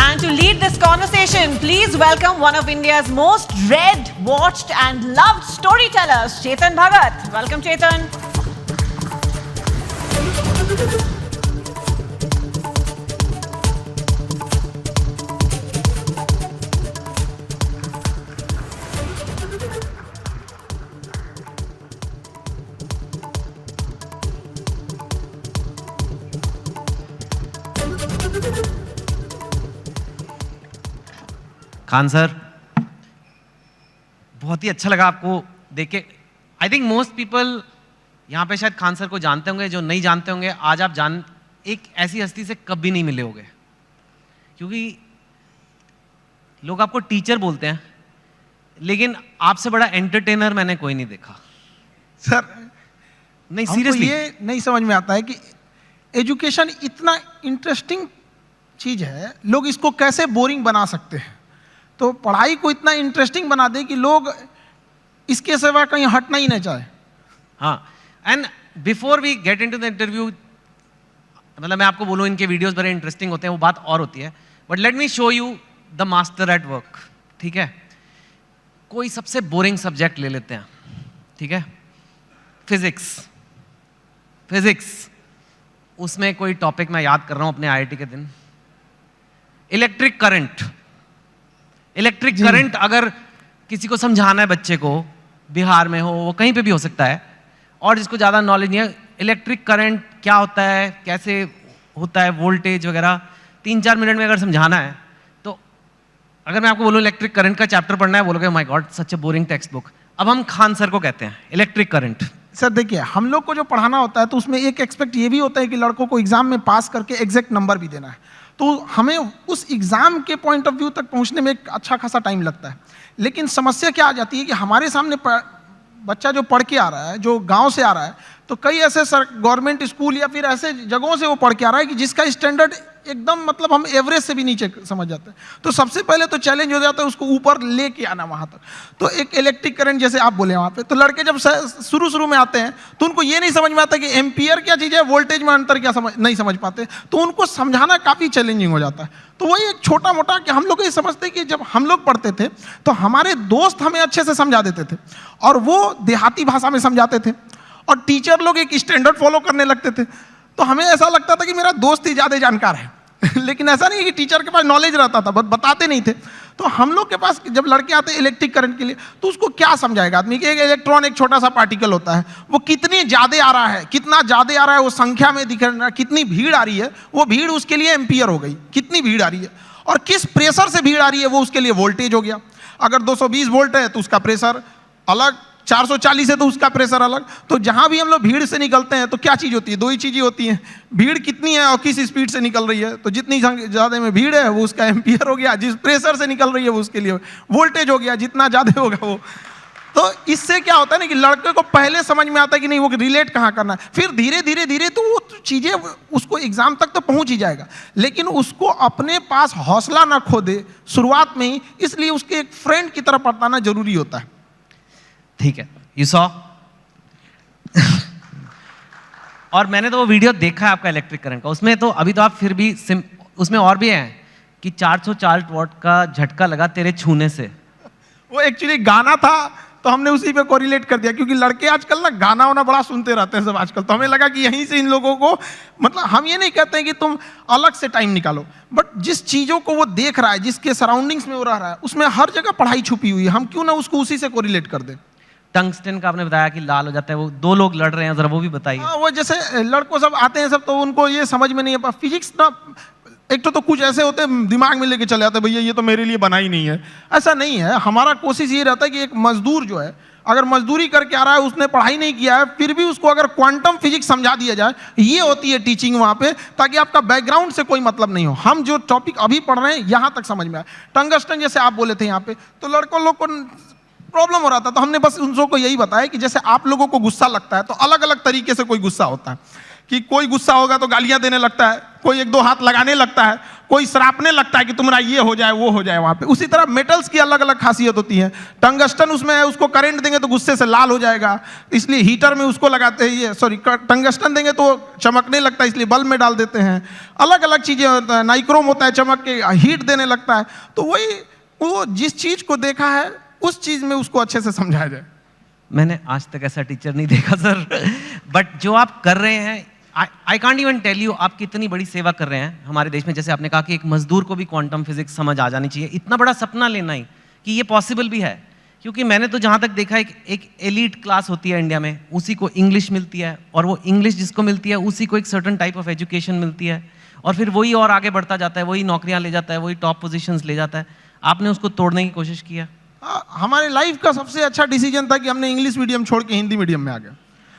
And to lead this conversation, please welcome one of India's most read, watched and loved storytellers, Chetan Bhagat. Welcome, Chetan. Khan sir, बहुत ही अच्छा लगा आपको देख के। आई थिंक मोस्ट पीपल यहाँ पे शायद खान सर को जानते होंगे, जो नहीं जानते होंगे आज आप एक ऐसी हस्ती से कभी नहीं मिले होंगे, क्योंकि लोग आपको टीचर बोलते हैं, लेकिन आपसे बड़ा एंटरटेनर मैंने कोई नहीं देखा सर। नहीं सीरियसली, ये नहीं समझ में आता है कि एजुकेशन इतना इंटरेस्टिंग चीज है, लोग इसको कैसे बोरिंग बना सकते हैं। तो पढ़ाई को इतना इंटरेस्टिंग बना दे कि लोग इसके सिवा कहीं हटना ही नहीं चाहे। हाँ, and before we get into the interview, मतलब मैं आपको बोलूँ इनके वीडियोस बड़े इंटरेस्टिंग होते हैं, वो बात और होती है, but let me show you the master at work. ठीक है, कोई सबसे बोरिंग सब्जेक्ट ले लेते हैं, ठीक है, फिजिक्स, उसमें कोई टॉपिक मैं याद कर रहा हूँ अपने IIT के दिन, इलेक्ट्रिक करंट अगर किसी को समझाना है बच्चे को, बिहार में हो, वो कहीं पे भी हो सकता है, और जिसको ज़्यादा नॉलेज नहीं है, इलेक्ट्रिक करंट क्या होता है, कैसे होता है, वोल्टेज वगैरह 3-4 मिनट में अगर समझाना है, तो अगर मैं आपको बोलूँ इलेक्ट्रिक करंट का चैप्टर पढ़ना है, बोलोगे my God such A boring text book. अब हम खान सर को कहते हैं इलेक्ट्रिक करंट। सर देखिए, हम लोग को जो पढ़ाना होता है तो उसमें एक एक्सपेक्ट ये भी होता है कि लड़कों को एग्जाम में पास करके एग्जैक्ट नंबर भी देना है। तो हमें उस एग्ज़ाम के पॉइंट ऑफ व्यू तक पहुंचने में एक अच्छा खासा टाइम लगता है। लेकिन समस्या क्या आ जाती है कि हमारे सामने बच्चा जो पढ़ के आ रहा है, जो गांव से आ रहा है, तो कई ऐसे गवर्नमेंट स्कूल या फिर ऐसे जगहों से वो पढ़ के आ रहा है कि जिसका स्टैंडर्ड एकदम मतलब हम एवरेज से भी नीचे समझ जाते हैं। तो सबसे पहले तो चैलेंज हो जाता है उसको ऊपर लेके आना वहाँ तक। तो एक इलेक्ट्रिक करंट जैसे आप बोले वहाँ पे, तो लड़के जब शुरू में आते हैं तो उनको ये नहीं समझ में आता कि एम्पियर क्या चीज़ है, वोल्टेज में अंतर क्या नहीं समझ पाते, तो उनको समझाना काफ़ी चैलेंजिंग हो जाता है। तो वही एक छोटा मोटा कि हम लोग ये समझते कि जब हम लोग पढ़ते थे तो हमारे दोस्त हमें अच्छे से समझा देते थे और वो देहाती भाषा में समझाते थे और टीचर लोग एक स्टैंडर्ड फॉलो करने लगते थे। तो हमें ऐसा लगता था कि मेरा दोस्त ही ज़्यादा जानकार है लेकिन ऐसा नहीं है कि टीचर के पास नॉलेज रहता था, बट बताते नहीं थे। तो हम लोग के पास जब लड़के आते हैं इलेक्ट्रिक करंट के लिए, तो उसको क्या समझाएगा आदमी कि एक इलेक्ट्रॉन एक छोटा सा पार्टिकल होता है, वो कितनी ज़्यादा आ रहा है, कितना ज़्यादा आ रहा है वो संख्या में दिख रहा है, कितनी भीड़ आ रही है, वो भीड़ उसके लिए एम्पियर हो गई, कितनी भीड़ आ रही है, और किस प्रेशर से भीड़ आ रही है वो उसके लिए वोल्टेज हो गया। अगर 220 वोल्ट है तो उसका प्रेशर अलग, 440 है तो उसका प्रेशर अलग। तो जहां भी हम लोग भीड़ से निकलते हैं तो क्या चीज़ होती है, दो ही चीज़ें होती हैं, भीड़ कितनी है और किस स्पीड से निकल रही है। तो जितनी ज़्यादा में भीड़ है वो उसका एम्पियर हो गया, जिस प्रेशर से निकल रही है वो उसके लिए वोल्टेज हो गया, जितना ज़्यादा होगा वो। तो इससे क्या होता है ना कि लड़के को पहले समझ में आता है कि नहीं वो रिलेट कहाँ करना है, फिर धीरे धीरे धीरे तो वो चीज़ें उसको एग्जाम तक तो पहुँच ही जाएगा, लेकिन उसको अपने पास हौसला ना खो दे शुरुआत में ही, इसलिए उसके एक फ्रेंड की तरह बताना जरूरी होता है। ठीक है, यू सॉ और मैंने तो वो वीडियो देखा है आपका इलेक्ट्रिक करंट का, उसमें तो अभी तो आप फिर भी उसमें और भी हैं कि 440 वॉट का झटका लगा तेरे छूने से। वो एक्चुअली गाना था तो हमने उसी पे कोरिलेट कर दिया, क्योंकि लड़के आजकल ना गाना वाना बड़ा सुनते रहते हैं सब आजकल, तो हमें लगा कि यहीं से इन लोगों को, मतलब हम ये नहीं कहते हैं कि तुम अलग से टाइम निकालो, बट जिस चीज़ों को वो देख रहा है, जिसके सराउंडिंग्स में वो रह रहा है, उसमें हर जगह पढ़ाई छुपी हुई है, हम क्यों ना उसको उसी से कोरिलेट कर दें। टंगस्टन का आपने बताया कि लाल हो जाता है, वो दो लोग लड़ रहे हैं, जरा वो भी बताइए। वो जैसे लड़कों सब आते हैं सब, तो उनको ये समझ में नहीं है फिजिक्स ना, एक तो कुछ ऐसे होते हैं दिमाग में लेके चले आते हैं, भैया ये तो मेरे लिए बना ही नहीं है। ऐसा नहीं है, हमारा कोशिश ये रहता है कि एक मजदूर जो है, अगर मजदूरी करके आ रहा है, उसने पढ़ाई नहीं किया है, फिर भी उसको अगर क्वांटम फिजिक्स समझा दिया जाए, ये होती है टीचिंग वहाँ पे, ताकि आपका बैकग्राउंड से कोई मतलब नहीं हो, हम जो टॉपिक अभी पढ़ रहे हैं यहाँ तक समझ में आए। टंगस्टन जैसे आप बोले थे यहाँ पे, तो लड़कों लोग को प्रॉब्लम हो रहा था, तो हमने बस उन लोगों को यही बताया कि जैसे आप लोगों को गुस्सा लगता है तो अलग अलग तरीके से कोई गुस्सा होता है, कि कोई गुस्सा होगा तो गालियां देने लगता है, कोई एक दो हाथ लगाने लगता है, कोई सरापने लगता है कि तुम्हारा ये हो जाए वो हो जाए वहाँ पे। उसी तरह मेटल्स की अलग अलग खासियत होती है। टंगस्टन उसमें है, उसको करंट देंगे तो गुस्से से लाल हो जाएगा, इसलिए हीटर में उसको लगाते हैं, ये सॉरी टंगस्टन देंगे तो चमकने लगता है, इसलिए बल्ब में डाल देते हैं। अलग अलग चीज़ें होता है, नाइक्रोम होता है, चमक के हीट देने लगता है। तो वही वो जिस चीज़ को देखा है उस चीज़ में उसको अच्छे से समझाया जाए। मैंने आज तक ऐसा टीचर नहीं देखा सर, बट जो आप कर रहे हैं, I can't even tell you आप कितनी बड़ी सेवा कर रहे हैं हमारे देश में। जैसे आपने कहा कि एक मजदूर को भी क्वांटम फिजिक्स समझ आ जानी चाहिए, इतना बड़ा सपना लेना ही कि ये पॉसिबल भी है। क्योंकि मैंने तो जहाँ तक देखा एक एलीट क्लास होती है इंडिया में, उसी को इंग्लिश मिलती है, और वो इंग्लिश जिसको मिलती है उसी को एक सर्टन टाइप ऑफ एजुकेशन मिलती है, और फिर वही और आगे बढ़ता जाता है, वही नौकरियाँ ले जाता है, वही टॉप पोजिशंस ले जाता है। आपने उसको तोड़ने की कोशिश किया। हमारे लाइफ का सबसे अच्छा डिसीजन था कि हमने इंग्लिश मीडियम छोड़ के हिंदी मीडियम में आ गए।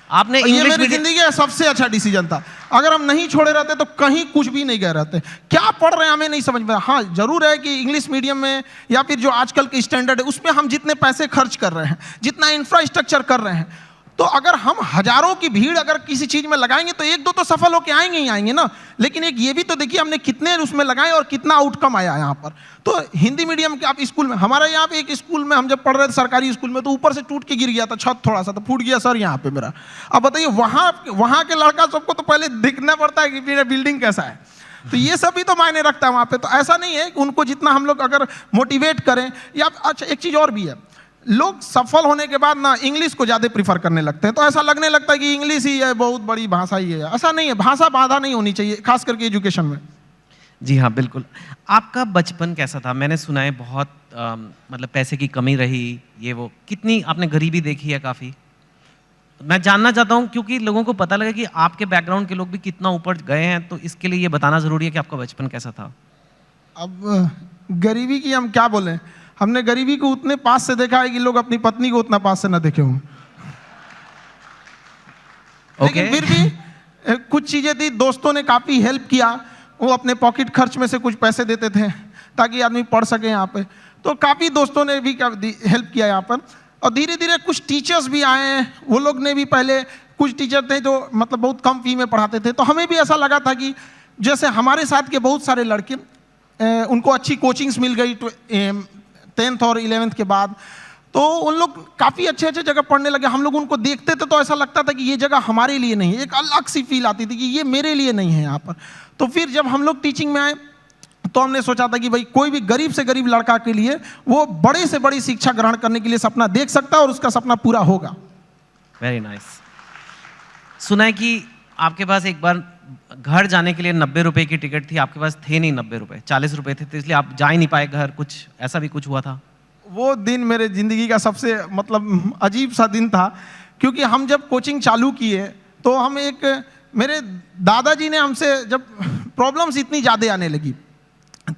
आपने ये मेरी जिंदगी का सबसे अच्छा डिसीजन था। अगर हम नहीं छोड़े रहते तो कहीं कुछ भी नहीं गए रहते। क्या पढ़ रहे हैं हमें नहीं समझ में। हाँ जरूर है कि इंग्लिश मीडियम में या फिर जो आजकल के स्टैंडर्ड है उसमें हम जितने पैसे खर्च कर रहे हैं, जितना इंफ्रास्ट्रक्चर कर रहे हैं, तो अगर हम हजारों की भीड़ अगर किसी चीज में लगाएंगे तो एक दो तो सफल होके आएंगे ही आएंगे ना। लेकिन एक ये भी तो देखिए हमने कितने उसमें लगाए और कितना आउटकम आया यहाँ पर। तो हिंदी मीडियम के आप स्कूल में, हमारे यहाँ पे एक स्कूल में हम जब पढ़ रहे थे सरकारी स्कूल में, तो ऊपर से टूट के गिर गया था छत, थोड़ा सा तो फूट गया सर यहाँ पे मेरा। अब बताइए वहाँ के लड़का सबको तो पहले दिखना पड़ता है कि मेरा बिल्डिंग कैसा है। तो ये सब भी तो मायने रखता है वहाँ पे। तो ऐसा नहीं है कि उनको जितना हम लोग अगर मोटिवेट करें या अच्छा एक चीज़ और भी है, लोग सफल होने के बाद ना इंग्लिश को ज़्यादा प्रीफर करने लगते हैं। तो ऐसा लगने लगता है कि इंग्लिश ही है बहुत बड़ी भाषा ही है। ऐसा नहीं है, भाषा बाधा नहीं होनी चाहिए, खास करके एजुकेशन में। जी हाँ बिल्कुल। आपका बचपन कैसा था? मैंने सुना है बहुत मतलब पैसे की कमी रही, ये वो, कितनी आपने गरीबी देखी है काफ़ी। मैं जानना चाहता हूँ क्योंकि लोगों को पता लगे कि आपके बैकग्राउंड के लोग भी कितना ऊपर गए हैं, तो इसके लिए ये बताना ज़रूरी है कि आपका बचपन कैसा था। अब गरीबी की हम क्या बोलें, हमने गरीबी को उतने पास से देखा है कि लोग अपनी पत्नी को उतना पास से ना देखे हों। लेकिन फिर भी कुछ चीज़ें थी, दोस्तों ने काफ़ी हेल्प किया, वो अपने पॉकेट खर्च में से कुछ पैसे देते थे ताकि आदमी पढ़ सके यहाँ पे। तो काफ़ी दोस्तों ने भी हेल्प किया यहाँ पर। और धीरे धीरे कुछ टीचर्स भी आए हैं, वो लोग ने भी पहले, कुछ टीचर थे जो मतलब बहुत कम फी में पढ़ाते थे। तो हमें भी ऐसा लगा था कि जैसे हमारे साथ के बहुत सारे लड़के उनको अच्छी कोचिंग्स मिल गई 10th और 11th के बाद, तो उन लोग काफ़ी अच्छे अच्छे जगह पढ़ने लगे। हम लोग उनको देखते थे तो ऐसा लगता था कि ये जगह हमारे लिए नहीं है, एक अलग सी फील आती थी कि ये मेरे लिए नहीं है यहाँ पर। तो फिर जब हम लोग टीचिंग में आए तो हमने सोचा था कि भाई कोई भी गरीब से गरीब लड़का के लिए वो बड़े से बड़ी शिक्षा ग्रहण करने के लिए सपना देख सकता है और उसका सपना पूरा होगा। Very nice. सुना है कि आपके पास एक बार घर जाने के लिए 90 रुपए की टिकट थी, आपके पास थे नहीं 90 रुपए, 40 रुपए थे, तो इसलिए आप जा ही नहीं पाए घर, कुछ ऐसा भी कुछ हुआ था? वो दिन मेरे ज़िंदगी का सबसे मतलब अजीब सा दिन था, क्योंकि हम जब कोचिंग चालू किए तो हम मेरे दादाजी ने हमसे, जब प्रॉब्लम्स इतनी ज़्यादा आने लगी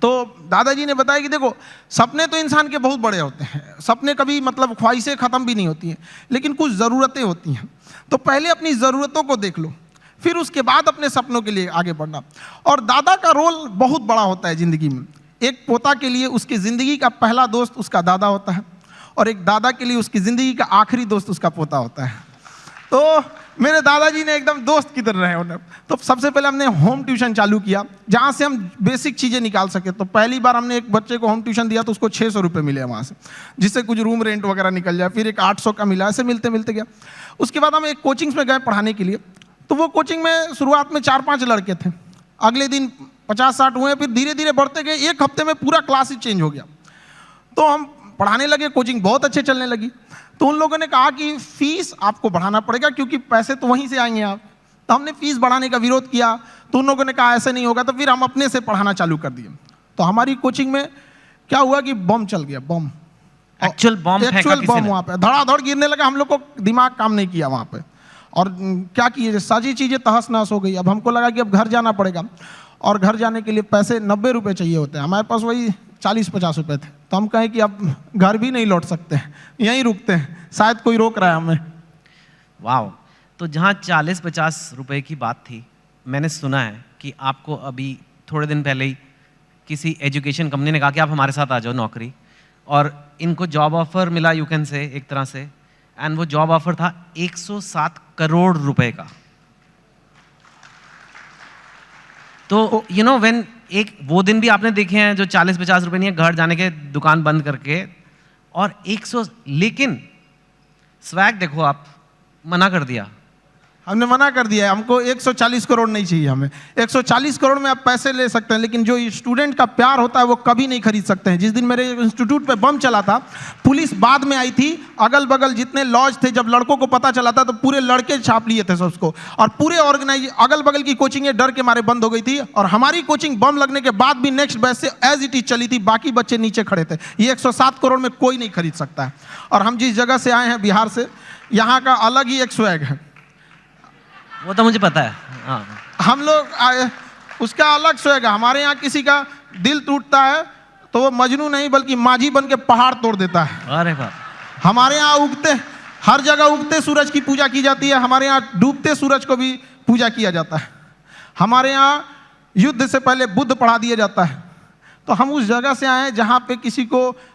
तो दादाजी ने बताया कि देखो, सपने तो इंसान के बहुत बड़े होते हैं, सपने कभी मतलब ख्वाहिशें ख़त्म भी नहीं होती हैं, लेकिन कुछ ज़रूरतें होती हैं। तो पहले अपनी ज़रूरतों को देख लो, फिर उसके बाद अपने सपनों के लिए आगे बढ़ना। और दादा का रोल बहुत बड़ा होता है ज़िंदगी में। एक पोता के लिए उसकी ज़िंदगी का पहला दोस्त उसका दादा होता है, और एक दादा के लिए उसकी ज़िंदगी का आखिरी दोस्त उसका पोता होता है। तो मेरे दादाजी ने एकदम दोस्त की तरह रहे उन्हें। तो सबसे पहले हमने होम ट्यूशन चालू किया, जहाँ से हम बेसिक चीज़ें निकाल सके। तो पहली बार हमने एक बच्चे को होम ट्यूशन दिया तो उसको 600 रुपये मिले वहाँ से, जिससे कुछ रूम रेंट वगैरह निकल जाए। फिर एक 800 का मिला, ऐसे मिलते मिलते गया। उसके बाद हम एक कोचिंग्स में गए पढ़ाने के लिए। तो वो कोचिंग में शुरुआत में 4-5 लड़के थे, अगले दिन 50-60 हुए, फिर धीरे धीरे बढ़ते गए। एक हफ्ते में पूरा क्लास ही चेंज हो गया। तो हम पढ़ाने लगे, कोचिंग बहुत अच्छे चलने लगी। तो उन लोगों ने कहा कि फीस आपको बढ़ाना पड़ेगा, क्योंकि पैसे तो वहीं से आएंगे आप। तो हमने फीस बढ़ाने का विरोध किया, तो उन लोगों ने कहा ऐसे नहीं होगा। तो फिर हम अपने से पढ़ाना चालू कर दिए। तो हमारी कोचिंग में क्या हुआ कि बम चल गया, बम, एक्चुअल बम वहाँ पे धड़ाधड़ गिरने लगा। हम लोग को दिमाग काम नहीं किया वहाँ पे, और क्या किए, सारी चीज़ें तहस नहस हो गई। अब हमको लगा कि अब घर जाना पड़ेगा, और घर जाने के लिए पैसे 90 रुपये चाहिए होते हैं, हमारे पास वही 40-50 रुपये थे। तो हम कहें कि अब घर भी नहीं लौट सकते, यहीं रुकते हैं, शायद कोई रोक रहा है हमें। वाह। तो जहाँ 40-50 रुपए की बात थी, मैंने सुना है कि आपको अभी थोड़े दिन पहले ही किसी एजुकेशन कंपनी ने कहा कि आप हमारे साथ आ जाओ नौकरी, और इनको जॉब ऑफर मिला, यू कैन से, एक तरह से। एंड वो जॉब ऑफर था 107 करोड़ रुपए का। तो यू नो व्हेन, एक वो दिन भी आपने देखे हैं जो 40-50 रुपए नहीं है, घर जाने के दुकान बंद करके, और 100, लेकिन स्वैग देखो, आप मना कर दिया। हमने मना कर दिया है, हमको 140 करोड़ नहीं चाहिए। हमें 140 करोड़ में आप पैसे ले सकते हैं, लेकिन जो स्टूडेंट का प्यार होता है वो कभी नहीं खरीद सकते हैं। जिस दिन मेरे इंस्टीट्यूट पे बम चला था, पुलिस बाद में आई थी, अगल बगल जितने लॉज थे, जब लड़कों को पता चला था तो पूरे लड़के छाप लिए थे सबको, और पूरे अगल बगल की कोचिंगें डर के मारे बंद हो गई थी। और हमारी कोचिंग बम लगने के बाद भी नेक्स्ट बैच से एज इट इज चली थी, बाकी बच्चे नीचे खड़े थे। ये 107 करोड़ में कोई नहीं खरीद सकता है। और हम जिस जगह से आए हैं, बिहार से, यहाँ का अलग ही एक स्वैग है, वो तो मुझे पता है। हाँ, हम लोग उसका अलग स्वैग है। हमारे यहाँ किसी का दिल टूटता है तो वो मजनू नहीं बल्कि माझी बन के पहाड़ तोड़ देता है। अरे बाप। हमारे यहाँ हर जगह उगते सूरज की पूजा की जाती है, हमारे यहाँ डूबते सूरज को भी पूजा किया जाता है। हमारे यहाँ युद्ध से पहले बुद्ध पढ़ा दिया जाता है। तो हम उस जगह से आए हैं जहाँ पे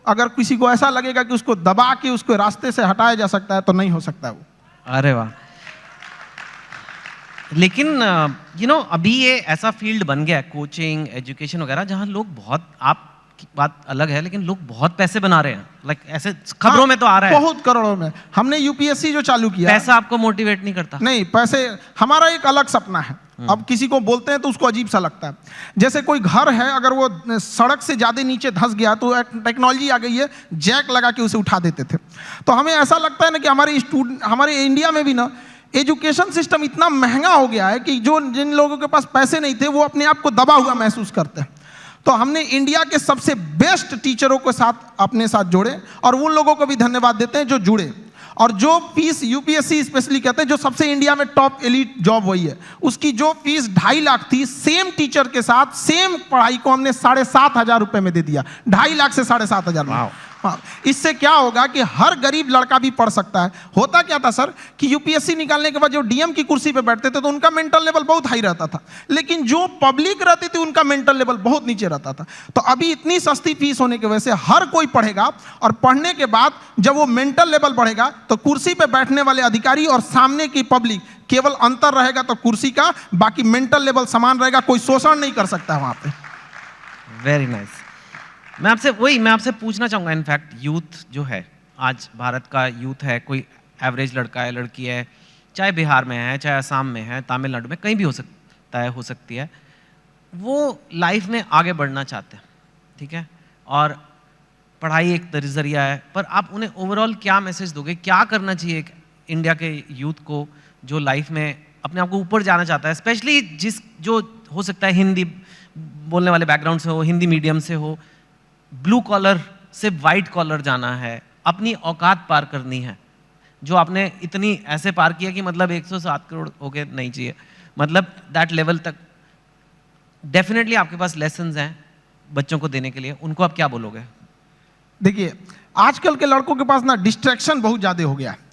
अगर किसी को ऐसा लगेगा कि उसको दबा के उसको रास्ते से हटाया जा सकता है, तो नहीं हो सकता है वो। अरे वाह। लेकिन यू नो अभी ये ऐसा फील्ड बन गया है, कोचिंग, एजुकेशन वगैरह, जहाँ लोग बहुत, आपकी बात अलग है, लेकिन लोग बहुत पैसे बना रहे हैं। लाइक ऐसे खबरों में तो आ रहा है, बहुत करोड़ों में। हमने यूपीएससी जो चालू किया, पैसा आपको मोटिवेट नहीं करता? नहीं, पैसे हमारा एक अलग सपना है। अब किसी को बोलते हैं तो उसको अजीब सा लगता है। जैसे कोई घर है, अगर वो सड़क से ज्यादा नीचे धंस गया तो टेक्नोलॉजी आ गई है, जैक लगा के उसे उठा देते थे। तो हमें ऐसा लगता है ना कि हमारे इंडिया में भी ना एजुकेशन सिस्टम इतना महंगा हो गया है कि जिन लोगों के पास पैसे नहीं थे वो अपने आप को दबा हुआ महसूस करते हैं। तो हमने इंडिया के सबसे बेस्ट टीचरों के साथ अपने साथ जोड़े, और उन लोगों को भी धन्यवाद देते हैं जो जुड़े। और जो फीस यूपीएससी स्पेशली कहते हैं, जो सबसे इंडिया में टॉप एलीट जॉब वही है, उसकी जो फीस 2.5 लाख थी, सेम टीचर के साथ सेम पढ़ाई को हमने 7,500 रुपये में दे दिया। 2.5 लाख से 7,500 में। हाँ, इससे क्या होगा कि हर गरीब लड़का भी पढ़ सकता है। होता क्या था सर कि यूपीएससी निकालने के बाद जो डीएम की कुर्सी पे बैठते थे तो उनका मेंटल लेवल बहुत हाई रहता था, लेकिन जो पब्लिक रहती थी उनका मेंटल लेवल बहुत नीचे रहता था। तो अभी इतनी सस्ती फीस होने की वजह से हर कोई पढ़ेगा, और पढ़ने के बाद जब वो मेंटल लेवल बढ़ेगा तो कुर्सी पे बैठने वाले अधिकारी और सामने की पब्लिक केवल अंतर रहेगा तो कुर्सी का, बाकी मेंटल लेवल समान रहेगा, कोई शोषण नहीं कर सकता वहां पे। Very nice. मैं आपसे पूछना चाहूँगा, इनफैक्ट यूथ जो है, आज भारत का यूथ है, कोई एवरेज लड़का है, लड़की है, चाहे बिहार में है, चाहे असम में है, तमिलनाडु में, कहीं भी हो सकता है, हो सकती है, वो लाइफ में आगे बढ़ना चाहते हैं, ठीक है, और पढ़ाई एक जरिया है, पर आप उन्हें ओवरऑल क्या मैसेज दोगे, क्या करना चाहिए एक इंडिया के यूथ को जो लाइफ में अपने आप को ऊपर जाना चाहता है, स्पेशली जो हो सकता है हिंदी बोलने वाले बैकग्राउंड से हो, हिंदी मीडियम से हो, ब्लू कॉलर से वाइट कॉलर जाना है, अपनी औकात पार करनी है, जो आपने इतनी ऐसे पार किया कि मतलब 107 करोड़ हो गए नहीं चाहिए, मतलब दैट लेवल तक डेफिनेटली आपके पास लेसन्स हैं बच्चों को देने के लिए, उनको आप क्या बोलोगे? देखिए, आजकल के लड़कों के पास ना डिस्ट्रैक्शन बहुत ज़्यादा हो गया है।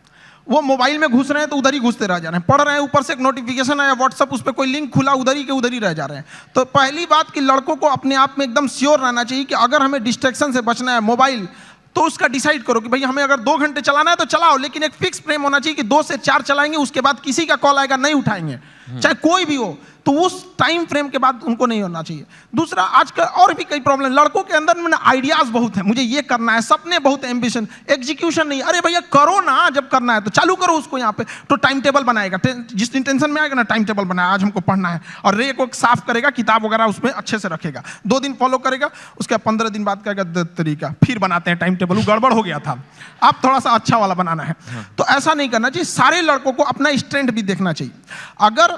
वो मोबाइल में घुस रहे हैं तो उधर ही घुसते रह जा रहे हैं, पढ़ रहे हैं, ऊपर से एक नोटिफिकेशन आया व्हाट्सअप, उस पर कोई लिंक खुला, उधर ही रह जा रहे हैं। तो पहली बात कि लड़कों को अपने आप में एकदम श्योर रहना चाहिए कि अगर हमें डिस्ट्रैक्शन से बचना है मोबाइल, तो उसका डिसाइड करो कि भाई हमें अगर 2 घंटे चलाना है तो चलाओ, लेकिन एक फिक्स फ्रेम होना चाहिए कि 2 से 4 चलाएंगे, उसके बाद किसी का कॉल आएगा नहीं उठाएंगे, चाहे कोई भी हो, तो उस टाइम फ्रेम के बाद उनको नहीं होना चाहिए। दूसरा, आजकल और भी कई प्रॉब्लम, लड़कों के अंदर में आइडियाज बहुत है, मुझे ये करना है, सपने बहुत है, एम्बिशन, एग्जीक्यूशन नहीं। अरे भैया करो ना, जब करना है तो चालू करो उसको। यहाँ पे तो टाइम टेबल बनाएगा, जिस दिन टेंशन में आएगा ना, टाइम टेबल बनाया, आज हमको पढ़ना है, और रे को साफ करेगा, किताब वगैरह उसमें अच्छे से रखेगा, 2 दिन फॉलो करेगा, उसके 15 दिन बाद कहेगा तरीका, फिर बनाते हैं टाइम टेबल, वो गड़बड़ हो गया था, अब थोड़ा सा अच्छा वाला बनाना है। तो ऐसा नहीं करना चाहिए। सारे लड़कों को अपना स्ट्रेंथ भी देखना चाहिए। अगर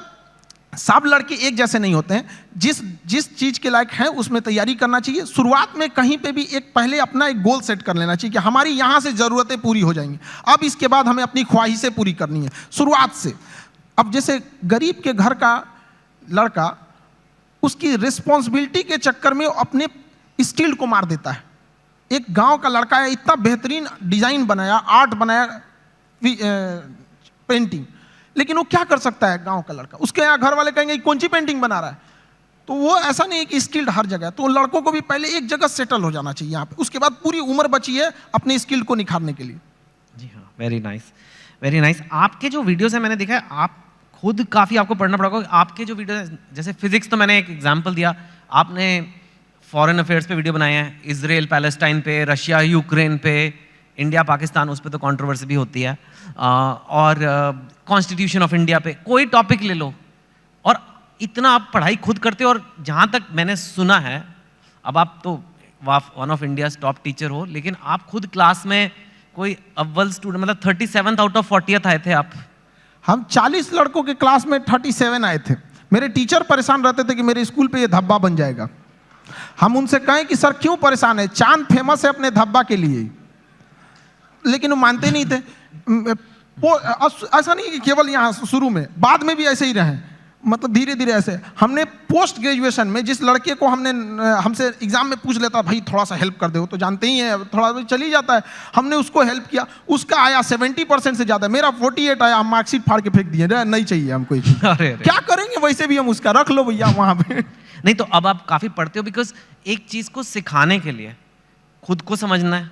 सब लड़के एक जैसे नहीं होते हैं, जिस चीज के लायक हैं उसमें तैयारी करना चाहिए। शुरुआत में कहीं पे भी पहले अपना एक गोल सेट कर लेना चाहिए कि हमारी यहां से जरूरतें पूरी हो जाएंगी, अब इसके बाद हमें अपनी ख्वाहिशें पूरी करनी है शुरुआत से। अब जैसे गरीब के घर का लड़का उसकी रिस्पॉन्सिबिलिटी के चक्कर में अपने स्किल को मार देता है। एक गांव का लड़का है, इतना बेहतरीन डिजाइन बनाया, आर्ट बनाया, पेंटिंग, लेकिन वो क्या कर सकता है गांव का लड़का? उसके यहाँ घर वाले कहेंगे कौन सी पेंटिंग बना रहा है? तो वो ऐसा नहीं है कि स्किल्ड हर जगह। तो लड़कों को भी पहले एक जगह सेटल हो जाना चाहिए यहाँ पे, उसके बाद पूरी उम्र बची है अपने स्किल को निखारने के लिए। जी हाँ, वेरी नाइस, वेरी नाइस। आपके जो वीडियोस हैं मैंने देखा है, आप खुद काफ़ी आपको पढ़ना पड़ेगा। आपके जो वीडियो जैसे फिजिक्स, तो मैंने एक एग्जाम्पल दिया, आपने फॉरेन अफेयर्स पे वीडियो बनाए हैं, इजराइल पैलेस्टाइन पे, रशिया यूक्रेन पे, इंडिया पाकिस्तान, उस पर तो कंट्रोवर्सी भी होती है, और कॉन्स्टिट्यूशन ऑफ इंडिया पे, कोई टॉपिक ले लो, और इतना आप पढ़ाई खुद करते हो। और जहाँ तक मैंने सुना है, अब आप तो one of India's top teacher हो, लेकिन आप खुद क्लास में कोई अव्वल स्टूडेंट, मतलब 37th आउट ऑफ 40th आए थे आप। हम 40 लड़कों के क्लास में 37 आए थे। मेरे टीचर परेशान रहते थे कि मेरे स्कूल पे ये धब्बा बन जाएगा। हम उनसे कहें कि सर क्यों परेशान है, चांद फेमस है अपने धब्बा के लिए, लेकिन वो मानते नहीं थे। वो ऐसा नहीं कि केवल यहाँ शुरू में, बाद में भी ऐसे ही रहे, मतलब धीरे धीरे ऐसे। हमने पोस्ट ग्रेजुएशन में जिस लड़के को हमसे एग्जाम में पूछ लेता भाई थोड़ा सा हेल्प कर दो, तो जानते ही हैं थोड़ा चल ही जाता है, हमने उसको हेल्प किया, उसका आया 70% से ज़्यादा, मेरा 48 आया, हम मार्कशीट फाड़ के फेंक दिए, नहीं चाहिए हमको। क्या करेंगे, वैसे भी हम उसका रख लो भैया वहाँ पे। नहीं तो अब आप काफ़ी पढ़ते हो, बिकॉज एक चीज़ को सिखाने के लिए खुद को समझना है,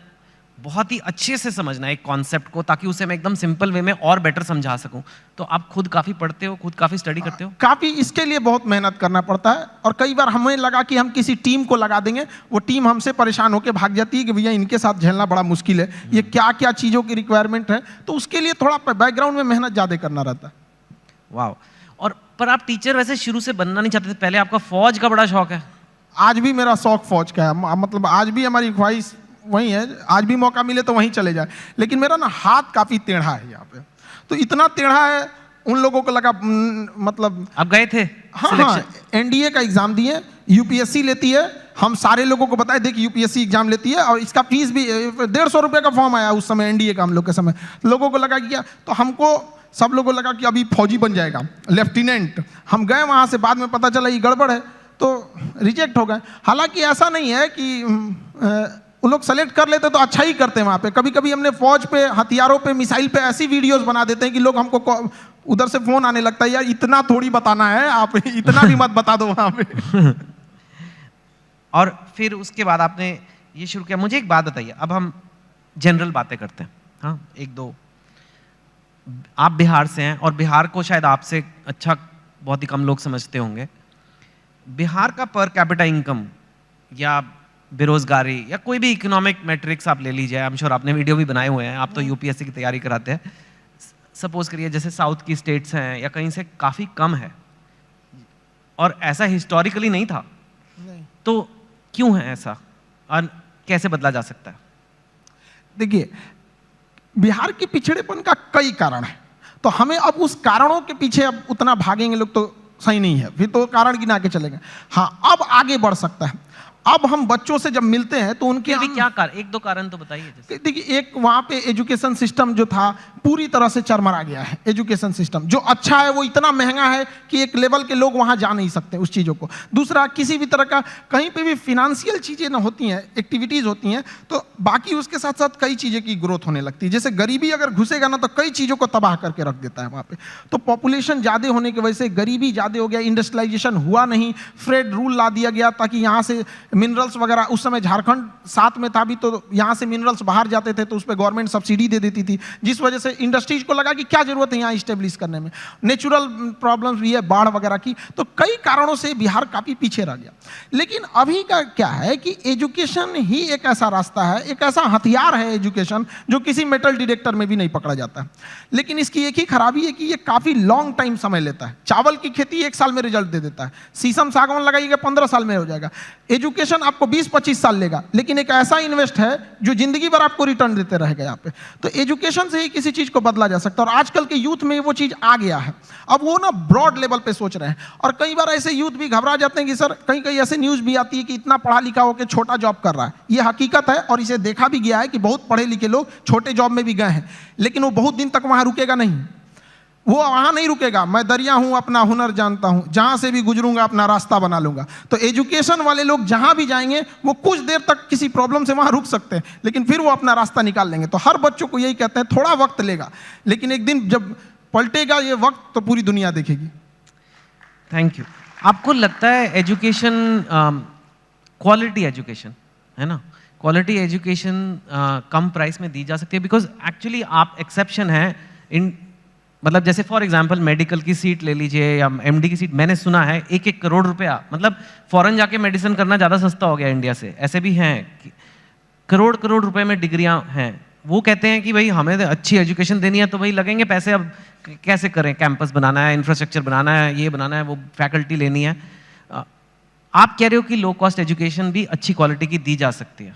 बहुत ही अच्छे से समझना है एक कॉन्सेप्ट को, ताकि उसे मैं एकदम सिंपल वे में और बेटर समझा सकूं। तो आप खुद काफ़ी पढ़ते हो, खुद काफ़ी स्टडी करते हो? काफ़ी, इसके लिए बहुत मेहनत करना पड़ता है। और कई बार हमें लगा कि हम किसी टीम को लगा देंगे, वो टीम हमसे परेशान होकर भाग जाती है कि भैया इनके साथ झेलना बड़ा मुश्किल है, ये क्या क्या चीज़ों की रिक्वायरमेंट है, तो उसके लिए थोड़ा बैकग्राउंड में मेहनत ज़्यादा करना रहता है। वाह। और पर आप टीचर वैसे शुरू से बनना नहीं चाहते थे, पहले आपका फौज का बड़ा शौक है? आज भी मेरा शौक फौज का है, मतलब आज भी हमारी ख्वाहिश वही है, आज भी मौका मिले तो वहीं चले जाए। लेकिन मेरा ना हाथ काफ़ी टेढ़ा है यहाँ पे, तो इतना टेढ़ा है, उन लोगों को लगा मतलब। आप गए थे? हाँ, एनडीए का एग्जाम दिए, यूपीएससी लेती है, हम सारे लोगों को बताए देखिए यूपीएससी एग्जाम लेती है, और इसका फीस भी 150 रुपये का फॉर्म आया उस समय एनडीए का हम लोग के समय। लोगों को लगा कि क्या, तो हमको सब लोगों को लगा कि अभी फौजी बन जाएगा, लेफ्टिनेंट। हम गए वहाँ से, बाद में पता चला ये गड़बड़ है, तो रिजेक्ट हो गए। हालांकि ऐसा नहीं है कि वो लोग सेलेक्ट कर लेते तो अच्छा ही करते हैं वहाँ पे। कभी कभी हमने फौज पे, हथियारों पे, मिसाइल पे ऐसी वीडियोस बना देते हैं कि लोग हमको उधर से फोन आने लगता है, यार इतना थोड़ी बताना है, आप इतना भी मत बता दो वहाँ पे। और फिर उसके बाद आपने ये शुरू किया। मुझे एक बात बताइए, अब हम जनरल बातें करते हैं, हाँ एक दो। आप बिहार से हैं और बिहार को शायद आपसे अच्छा बहुत ही कम लोग समझते होंगे। बिहार का पर कैपिटा इनकम या बेरोजगारी या कोई भी इकोनॉमिक मैट्रिक्स आप ले लीजिए, आई एम श्योर आपने वीडियो भी बनाए हुए हैं, आप तो यूपीएससी की तैयारी कराते हैं। सपोज करिए जैसे साउथ की स्टेट्स हैं या कहीं से काफ़ी कम है, और ऐसा हिस्टोरिकली नहीं था, तो क्यों है ऐसा और कैसे बदला जा सकता है? देखिए, बिहार के पिछड़ेपन का कई कारण है, तो हमें अब उस कारणों के पीछे अब उतना भागेंगे लोग तो सही नहीं है, फिर तो कारण गिना के चलेंगे। हाँ, अब आगे बढ़ सकता है। अब हम बच्चों से जब मिलते हैं तो उनके क्या कारण, एक दो कारण तो बताइए। जैसे देखिए, एक वहाँ पे एजुकेशन सिस्टम जो था पूरी तरह से चरमरा गया है। एजुकेशन सिस्टम जो अच्छा है वो इतना महंगा है कि एक लेवल के लोग वहाँ जा नहीं सकते उस चीज़ों को। दूसरा, किसी भी तरह का कहीं पे भी फिनेंशियल चीज़ें ना होती हैं, एक्टिविटीज़ होती हैं, तो बाकी उसके साथ साथ कई चीज़ें की ग्रोथ होने लगती है। जैसे गरीबी अगर घुसेगा ना तो कई चीज़ों को तबाह करके रख देता है वहाँ पे। तो पॉपुलेशन ज़्यादा होने की वजह से गरीबी ज़्यादा हो गया, इंडस्ट्रियलाइजेशन हुआ नहीं, फ्रेड रूल ला दिया गया ताकि यहाँ से मिनरल्स वगैरह, उस समय झारखंड साथ में था भी तो यहाँ से मिनरल्स बाहर जाते थे तो उस पर गवर्नमेंट सब्सिडी दे देती थी, जिस वजह से इंडस्ट्रीज को लगा कि क्या जरूरत है यहाँ इस्टेब्लिश करने में। नेचुरल प्रॉब्लम्स भी है, बाढ़ वगैरह की, तो कई कारणों से बिहार काफ़ी पीछे रह गया। लेकिन अभी का क्या है कि एजुकेशन ही एक ऐसा रास्ता है, एक ऐसा हथियार है एजुकेशन, जो किसी मेटल डिटेक्टर में भी नहीं पकड़ा जाता है। लेकिन इसकी एक ही खराबी है कि ये काफ़ी लॉन्ग टाइम समय लेता है। चावल की खेती 1 साल में रिजल्ट दे देता है, शीशम सागवान लगाइएगा 15 साल में हो जाएगा। एजुकेशन आपको 20-25 साल लेगा, लेकिन एक ऐसा इन्वेस्ट है जो जिंदगी भर आपको रिटर्न देते रहेगा यहाँ पे। तो एजुकेशन से ही किसी चीज को बदला जा सकता है, और आजकल के यूथ में वो चीज आ गया है। अब वो ना ब्रॉड लेवल पे सोच रहे हैं, और कई बार ऐसे यूथ भी घबरा जाते हैं कि सर, कहीं कहीं ऐसे न्यूज भी आती है कि इतना पढ़ा लिखा होकर छोटा जॉब कर रहा है। ये हकीकत है और इसे देखा भी गया है कि बहुत पढ़े लिखे लोग छोटे जॉब में भी गए हैं, लेकिन वो बहुत दिन तक वहां रुकेगा नहीं, वो वहां नहीं रुकेगा। मैं दरिया हूं, अपना हुनर जानता हूं, जहां से भी गुजरूंगा अपना रास्ता बना लूंगा। तो एजुकेशन वाले लोग जहां भी जाएंगे वो कुछ देर तक किसी प्रॉब्लम से वहां रुक सकते हैं, लेकिन फिर वो अपना रास्ता निकाल लेंगे। तो हर बच्चों को यही कहते हैं, थोड़ा वक्त लेगा, लेकिन एक दिन जब पलटेगा ये वक्त तो पूरी दुनिया देखेगी। Thank you. आपको लगता है एजुकेशन, क्वालिटी एजुकेशन है ना, क्वालिटी एजुकेशन कम प्राइस में दी जा सकती है? बिकॉज एक्चुअली आप एक्सेप्शन हैं इन, मतलब जैसे फॉर एग्जांपल मेडिकल की सीट ले लीजिए या एमडी की सीट, मैंने सुना है 1-1 करोड़ रुपया, मतलब फॉरेन जाके मेडिसिन करना ज़्यादा सस्ता हो गया इंडिया से। ऐसे भी हैं कि करोड़ रुपए में डिग्रियां हैं। वो कहते हैं कि भाई हमें अच्छी एजुकेशन देनी है तो भाई लगेंगे पैसे, अब कैसे करें, कैंपस बनाना है, इंफ्रास्ट्रक्चर बनाना है, ये बनाना है, वो फैकल्टी लेनी है। आप कह रहे हो कि लो कॉस्ट एजुकेशन भी अच्छी क्वालिटी की दी जा सकती है?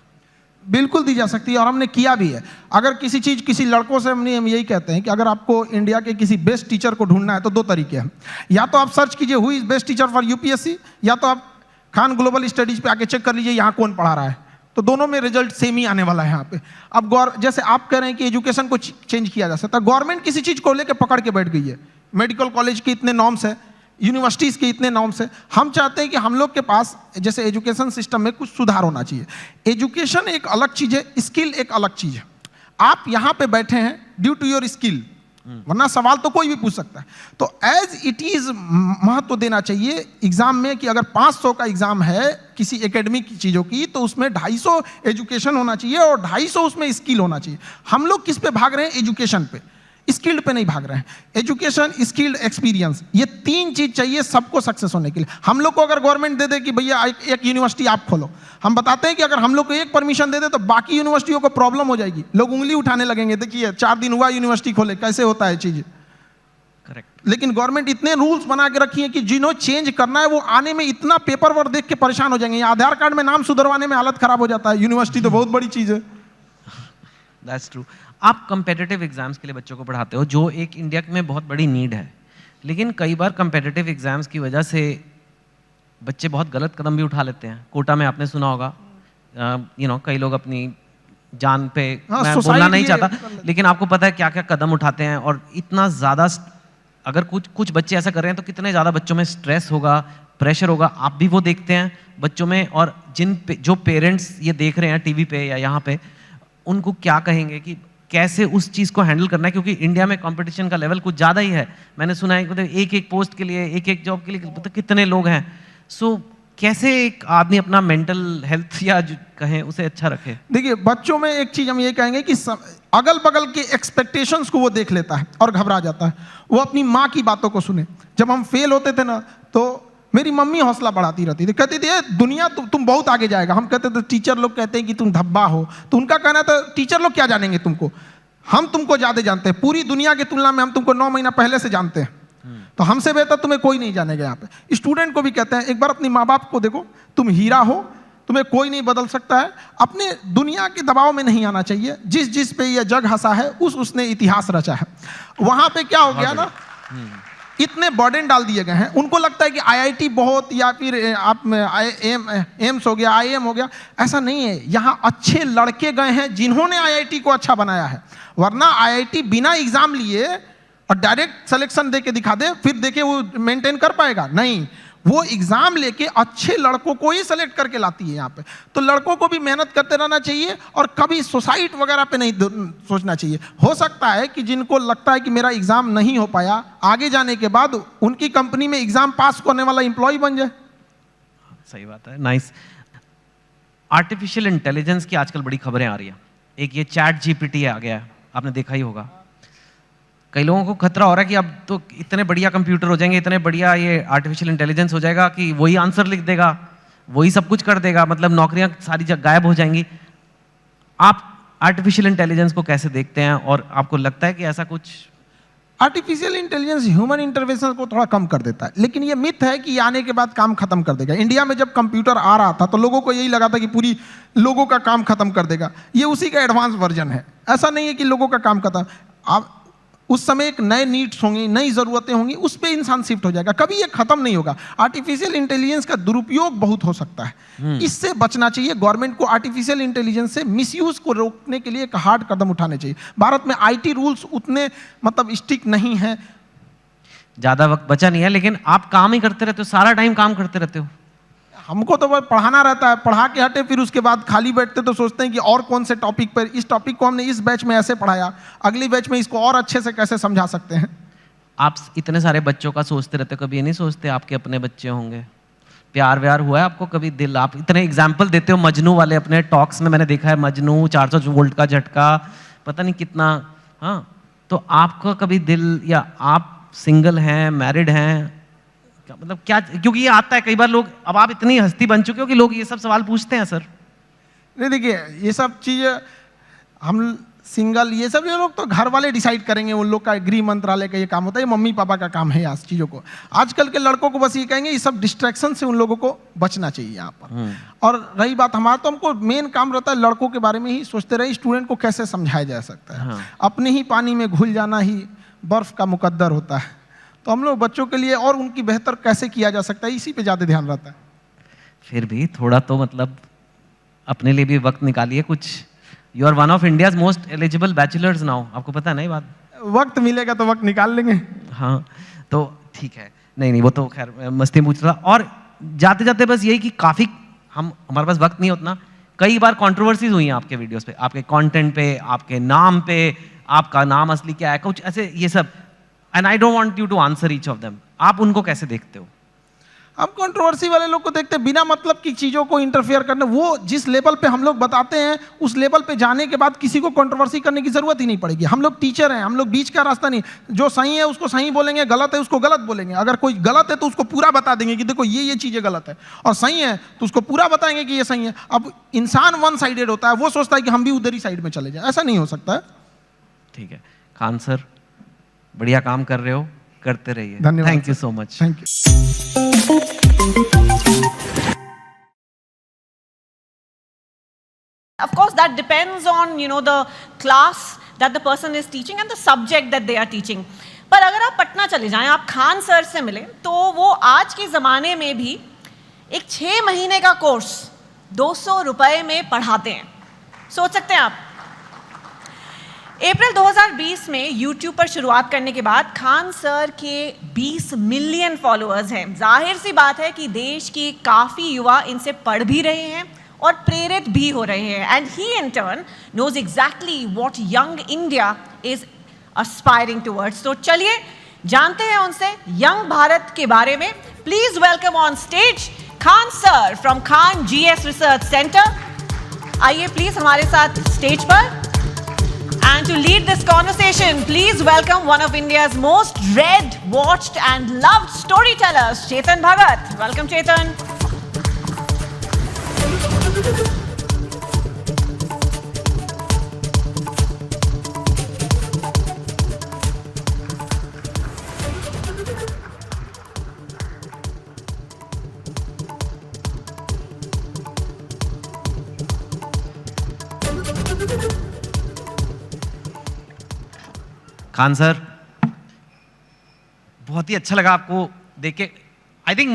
बिल्कुल दी जा सकती है, और हमने किया भी है। अगर किसी चीज़, किसी लड़कों से हम यही कहते हैं कि अगर आपको इंडिया के किसी बेस्ट टीचर को ढूंढना है तो 2 तरीके हैं। या तो आप सर्च कीजिए who is best teacher for UPSC, या तो आप खान ग्लोबल स्टडीज पे आके चेक कर लीजिए यहाँ कौन पढ़ा रहा है, तो दोनों में रिजल्ट सेम ही आने वाला है यहाँ पे। अब जैसे आप कह रहे हैं कि एजुकेशन को चेंज किया जा सकता है, गवर्नमेंट किसी चीज़ को लेकर पकड़ के बैठ गई है। मेडिकल कॉलेज के इतने नॉर्म्स है, यूनिवर्सिटीज़ के इतने नॉर्म्स है। हम चाहते हैं कि हम लोग के पास जैसे एजुकेशन सिस्टम में कुछ सुधार होना चाहिए। एजुकेशन एक अलग चीज़ है, स्किल एक अलग चीज़ है। आप यहाँ पे बैठे हैं ड्यू टू योर स्किल, वरना सवाल तो कोई भी पूछ सकता है। तो एज इट इज़ महत्व देना चाहिए एग्जाम में कि अगर 500 का एग्जाम है किसी एकेडमिक चीज़ों की, तो उसमें 250 एजुकेशन होना चाहिए और 250 उसमें स्किल होना चाहिए। हम लोग किस पे भाग रहे हैं? एजुकेशन पे, स्किल्ड पे नहीं भाग रहे हैं। एजुकेशन, स्किल्ड, एक्सपीरियंस, ये 3 चीज चाहिए सबको सक्सेस होने के लिए। हम लोग को अगर गवर्नमेंट दे दे कि भैया एक यूनिवर्सिटी आप खोलो, हम बताते हैं कि अगर हम लोग को एक परमिशन दे दे तो बाकी यूनिवर्सिटियों को प्रॉब्लम हो जाएगी, लोग उंगली उठाने लगेंगे, देखिए 4 दिन हुआ यूनिवर्सिटी खोले, कैसे होता है चीज। करेक्ट। लेकिन गवर्नमेंट इतने रूल्स बना के रखी है कि जिन्हों चेंज करना है वो आने में इतना पेपर वर्क देख के परेशान हो जाएंगे। आधार कार्ड में नाम सुधरवाने में हालत खराब हो जाता है, यूनिवर्सिटी तो बहुत बड़ी चीज है। That's true. आप कंपेटिटिव एग्जाम्स के लिए बच्चों को पढ़ाते हो, जो एक इंडिया में बहुत बड़ी नीड है, लेकिन कई बार कंपेटिटिव एग्जाम्स की वजह से बच्चे बहुत गलत कदम भी उठा लेते हैं। कोटा में आपने सुना होगा, कई लोग अपनी जान पे, मैं बोलना नहीं चाहता, लेकिन आपको पता है क्या क्या कदम उठाते हैं। और इतना ज़्यादा, अगर कुछ बच्चे ऐसा कर रहे हैं तो कितने ज़्यादा बच्चों में स्ट्रेस होगा, प्रेशर होगा, आप भी वो देखते हैं बच्चों में, और जो पेरेंट्स ये देख रहे हैं टीवी पे या यहाँ पे, उनको क्या कहेंगे कि कैसे उस चीज़ को हैंडल करना है? क्योंकि इंडिया में कंपटीशन का लेवल कुछ ज़्यादा ही है। मैंने सुना है मतलब एक पोस्ट के लिए, एक जॉब के लिए मतलब कितने लोग हैं। सो कैसे एक आदमी अपना मेंटल हेल्थ या कहें उसे अच्छा रखे? देखिए, बच्चों में एक चीज हम ये कहेंगे कि अगल बगल के एक्सपेक्टेशंस को वो देख लेता है और घबरा जाता है। वो अपनी माँ की बातों को सुने। जब हम फेल होते थे ना, तो मेरी मम्मी हौसला बढ़ाती रहती थी, कहती थी दुनिया तुम बहुत आगे जाएगा। हम कहते थे टीचर लोग कहते हैं कि तुम धब्बा हो, तो उनका कहना था टीचर लोग क्या जानेंगे तुमको, हम तुमको ज्यादा जानते हैं, पूरी दुनिया की तुलना में हम तुमको 9 महीना पहले से जानते हैं, तो हमसे बेहतर तुम्हें कोई नहीं जानेगा। यहाँ पे स्टूडेंट को भी कहते हैं एक बार अपने माँ बाप को देखो, तुम हीरा हो, तुम्हें कोई नहीं बदल सकता है। अपने दुनिया के दबाव में नहीं आना चाहिए। जिस पे यह जग हंसा है उसने इतिहास रचा है। वहां पे क्या हो गया ना, इतने बर्डन डाल दिए गए हैं। उनको लगता है कि आईआईटी बहुत, या फिर आप एम्स हो गया, आईएम हो गया। ऐसा नहीं है। यहाँ अच्छे लड़के गए हैं जिन्होंने आईआईटी को अच्छा बनाया है। वरना आईआईटी बिना एग्जाम लिए और डायरेक्ट सिलेक्शन दे के दिखा दे, फिर देखे वो मेंटेन कर पाएगा? नहीं, वो एग्जाम लेके अच्छे लड़कों को ही सेलेक्ट करके लाती है यहाँ पे। तो लड़कों को भी मेहनत करते रहना चाहिए और कभी सुसाइड वगैरह पे नहीं सोचना चाहिए। हो सकता है कि जिनको लगता है कि मेरा एग्जाम नहीं हो पाया, आगे जाने के बाद उनकी कंपनी में एग्जाम पास करने वाला एम्प्लॉय बन जाए। सही बात है, नाइस। आर्टिफिशियल इंटेलिजेंस की आजकल बड़ी खबरें आ रही है। एक ये चैट जीपीटी आ गया है, आपने देखा ही होगा। कई लोगों को खतरा हो रहा है कि अब तो इतने बढ़िया कंप्यूटर हो जाएंगे, इतने बढ़िया ये आर्टिफिशियल इंटेलिजेंस हो जाएगा कि वही आंसर लिख देगा, वही सब कुछ कर देगा, मतलब नौकरियां सारी गायब हो जाएंगी। आप आर्टिफिशियल इंटेलिजेंस को कैसे देखते हैं, और आपको लगता है कि ऐसा कुछ? आर्टिफिशियल इंटेलिजेंस ह्यूमन इंटरवेंशन को थोड़ा कम कर देता है, लेकिन ये मिथ है कि आने के बाद काम खत्म कर देगा। इंडिया में जब कंप्यूटर आ रहा था तो लोगों को यही लगा था कि पूरी लोगों का काम खत्म कर देगा। ये उसी का एडवांस वर्जन है। ऐसा नहीं है कि लोगों का काम खत्म। आप उस समय एक नए नीड्स होंगी, नई ज़रूरतें होंगी, उस पर इंसान शिफ्ट हो जाएगा। कभी ये खत्म नहीं होगा। आर्टिफिशियल इंटेलिजेंस का दुरुपयोग बहुत हो सकता है, इससे बचना चाहिए। गवर्नमेंट को आर्टिफिशियल इंटेलिजेंस से मिसयूज को रोकने के लिए एक हार्ड कदम उठाने चाहिए। भारत में आईटी रूल्स उतने मतलब स्ट्रिक्ट नहीं है। ज़्यादा वक्त बचा नहीं है, लेकिन आप काम ही करते रहते हो, सारा टाइम काम करते रहते हो। हमको तो बस पढ़ाना रहता है, पढ़ा के हटे, फिर उसके बाद खाली बैठते तो सोचते हैं कि और कौन से टॉपिक पर, इस टॉपिक को हमने इस बैच में ऐसे पढ़ाया, अगली बैच में इसको और अच्छे से कैसे समझा सकते हैं। आप इतने सारे बच्चों का सोचते रहते हो, कभी ये नहीं सोचते आपके अपने बच्चे होंगे? प्यार व्यार हुआ है आपको कभी? दिल, आप इतने एग्जाम्पल देते हो मजनू वाले अपने टॉक्स में, मैंने देखा है मजनू, 400 वोल्ट का झटका, पता नहीं कितना। हाँ, तो आपका कभी दिल, या आप सिंगल हैं, मैरिड हैं, मतलब क्या? क्योंकि ये आता है कई बार लोग, अब आप इतनी हस्ती बन चुके हो कि लोग ये सब सवाल पूछते हैं। सर नहीं, देखिए ये सब चीज़ें हम सिंगल, ये सब ये लोग तो घर वाले डिसाइड करेंगे। उन लोग का गृह मंत्रालय का ये काम होता है, ये मम्मी पापा का काम है इस चीज़ों को। आजकल के लड़कों को बस ये कहेंगे, ये सब डिस्ट्रैक्शन से उन लोगों को बचना चाहिए यहाँ पर। और रही बात हमारा, तो हमको मेन काम रहता है लड़कों के बारे में ही सोचते रहे, स्टूडेंट को कैसे समझाया जा सकता है। अपने ही पानी में घुल जाना ही बर्फ का मुकद्दर होता है। तो हम लोग बच्चों के लिए और उनकी बेहतर कैसे किया जा सकता है, इसी पे ज़्यादा ध्यान रहता है। फिर भी थोड़ा तो मतलब अपने लिए भी वक्त निकालिए कुछ। You are one of India's most eligible bachelors now, आपको पता है ना ये बात? वक्त मिलेगा तो वक्त निकाल लेंगे। हाँ, तो ठीक है। नहीं, वो तो खैर मस्ती पूछ रहा। और जाते जाते बस यही कि काफ़ी हमारे पास वक्त नहीं उतना। कई बार कंट्रोवर्सीज हुई हैं आपके वीडियोस पे, आपके कंटेंट पे, आपके नाम पे, आपका नाम असली क्या है, कुछ ऐसे ये सब। And I don't want you to answer each of them. आप उनको कैसे देखते हो? हम कंट्रोवर्सी वाले लोग को देखते हैं, बिना मतलब की चीज़ों को इंटरफेयर करने। वो जिस लेवल पे हम लोग बताते हैं, उस लेवल पे जाने के बाद किसी को कंट्रोवर्सी करने की जरूरत ही नहीं पड़ेगी। हम लोग टीचर हैं, हम लोग बीच का रास्ता नहीं। जो सही है उसको सही बोलेंगे, गलत है उसको गलत बोलेंगे। अगर कोई गलत है तो उसको पूरा बता देंगे कि देखो ये चीज़ें गलत है, और सही है तो उसको पूरा बताएंगे कि ये सही है। अब इंसान वन साइडेड होता है, वो सोचता है कि हम भी उधर ही साइड में चले जाए। ऐसा नहीं हो सकता है। ठीक है खान सर, बढ़िया काम कर रहे हो, करते रहिए। धन्यवाद। Thank you so much. Thank you. Of course, that depends on, you know, the class that the person is teaching and the subject that they are teaching. पर अगर आप पटना चले जाएं, आप खान सर से मिलें, तो वो आज के ज़माने में भी एक 6 महीने का कोर्स 200 रुपए में पढ़ाते हैं। सोच सकते हैं आप। अप्रैल 2020 में YouTube पर शुरुआत करने के बाद खान सर के 20 मिलियन फॉलोअर्स हैं। जाहिर सी बात है कि देश के काफ़ी युवा इनसे पढ़ भी रहे हैं और प्रेरित भी हो रहे हैं। And he in turn knows exactly what young India is aspiring towards. तो चलिए जानते हैं उनसे यंग भारत के बारे में। Please welcome on stage Khan sir from Khan GS research centre. आइए प्लीज हमारे साथ स्टेज पर। And to lead this conversation, please welcome one of India's most read, watched and loved storytellers, Chetan Bhagat. Welcome, Chetan. Khan sir, बहुत ही अच्छा लगा आपको देख के। I think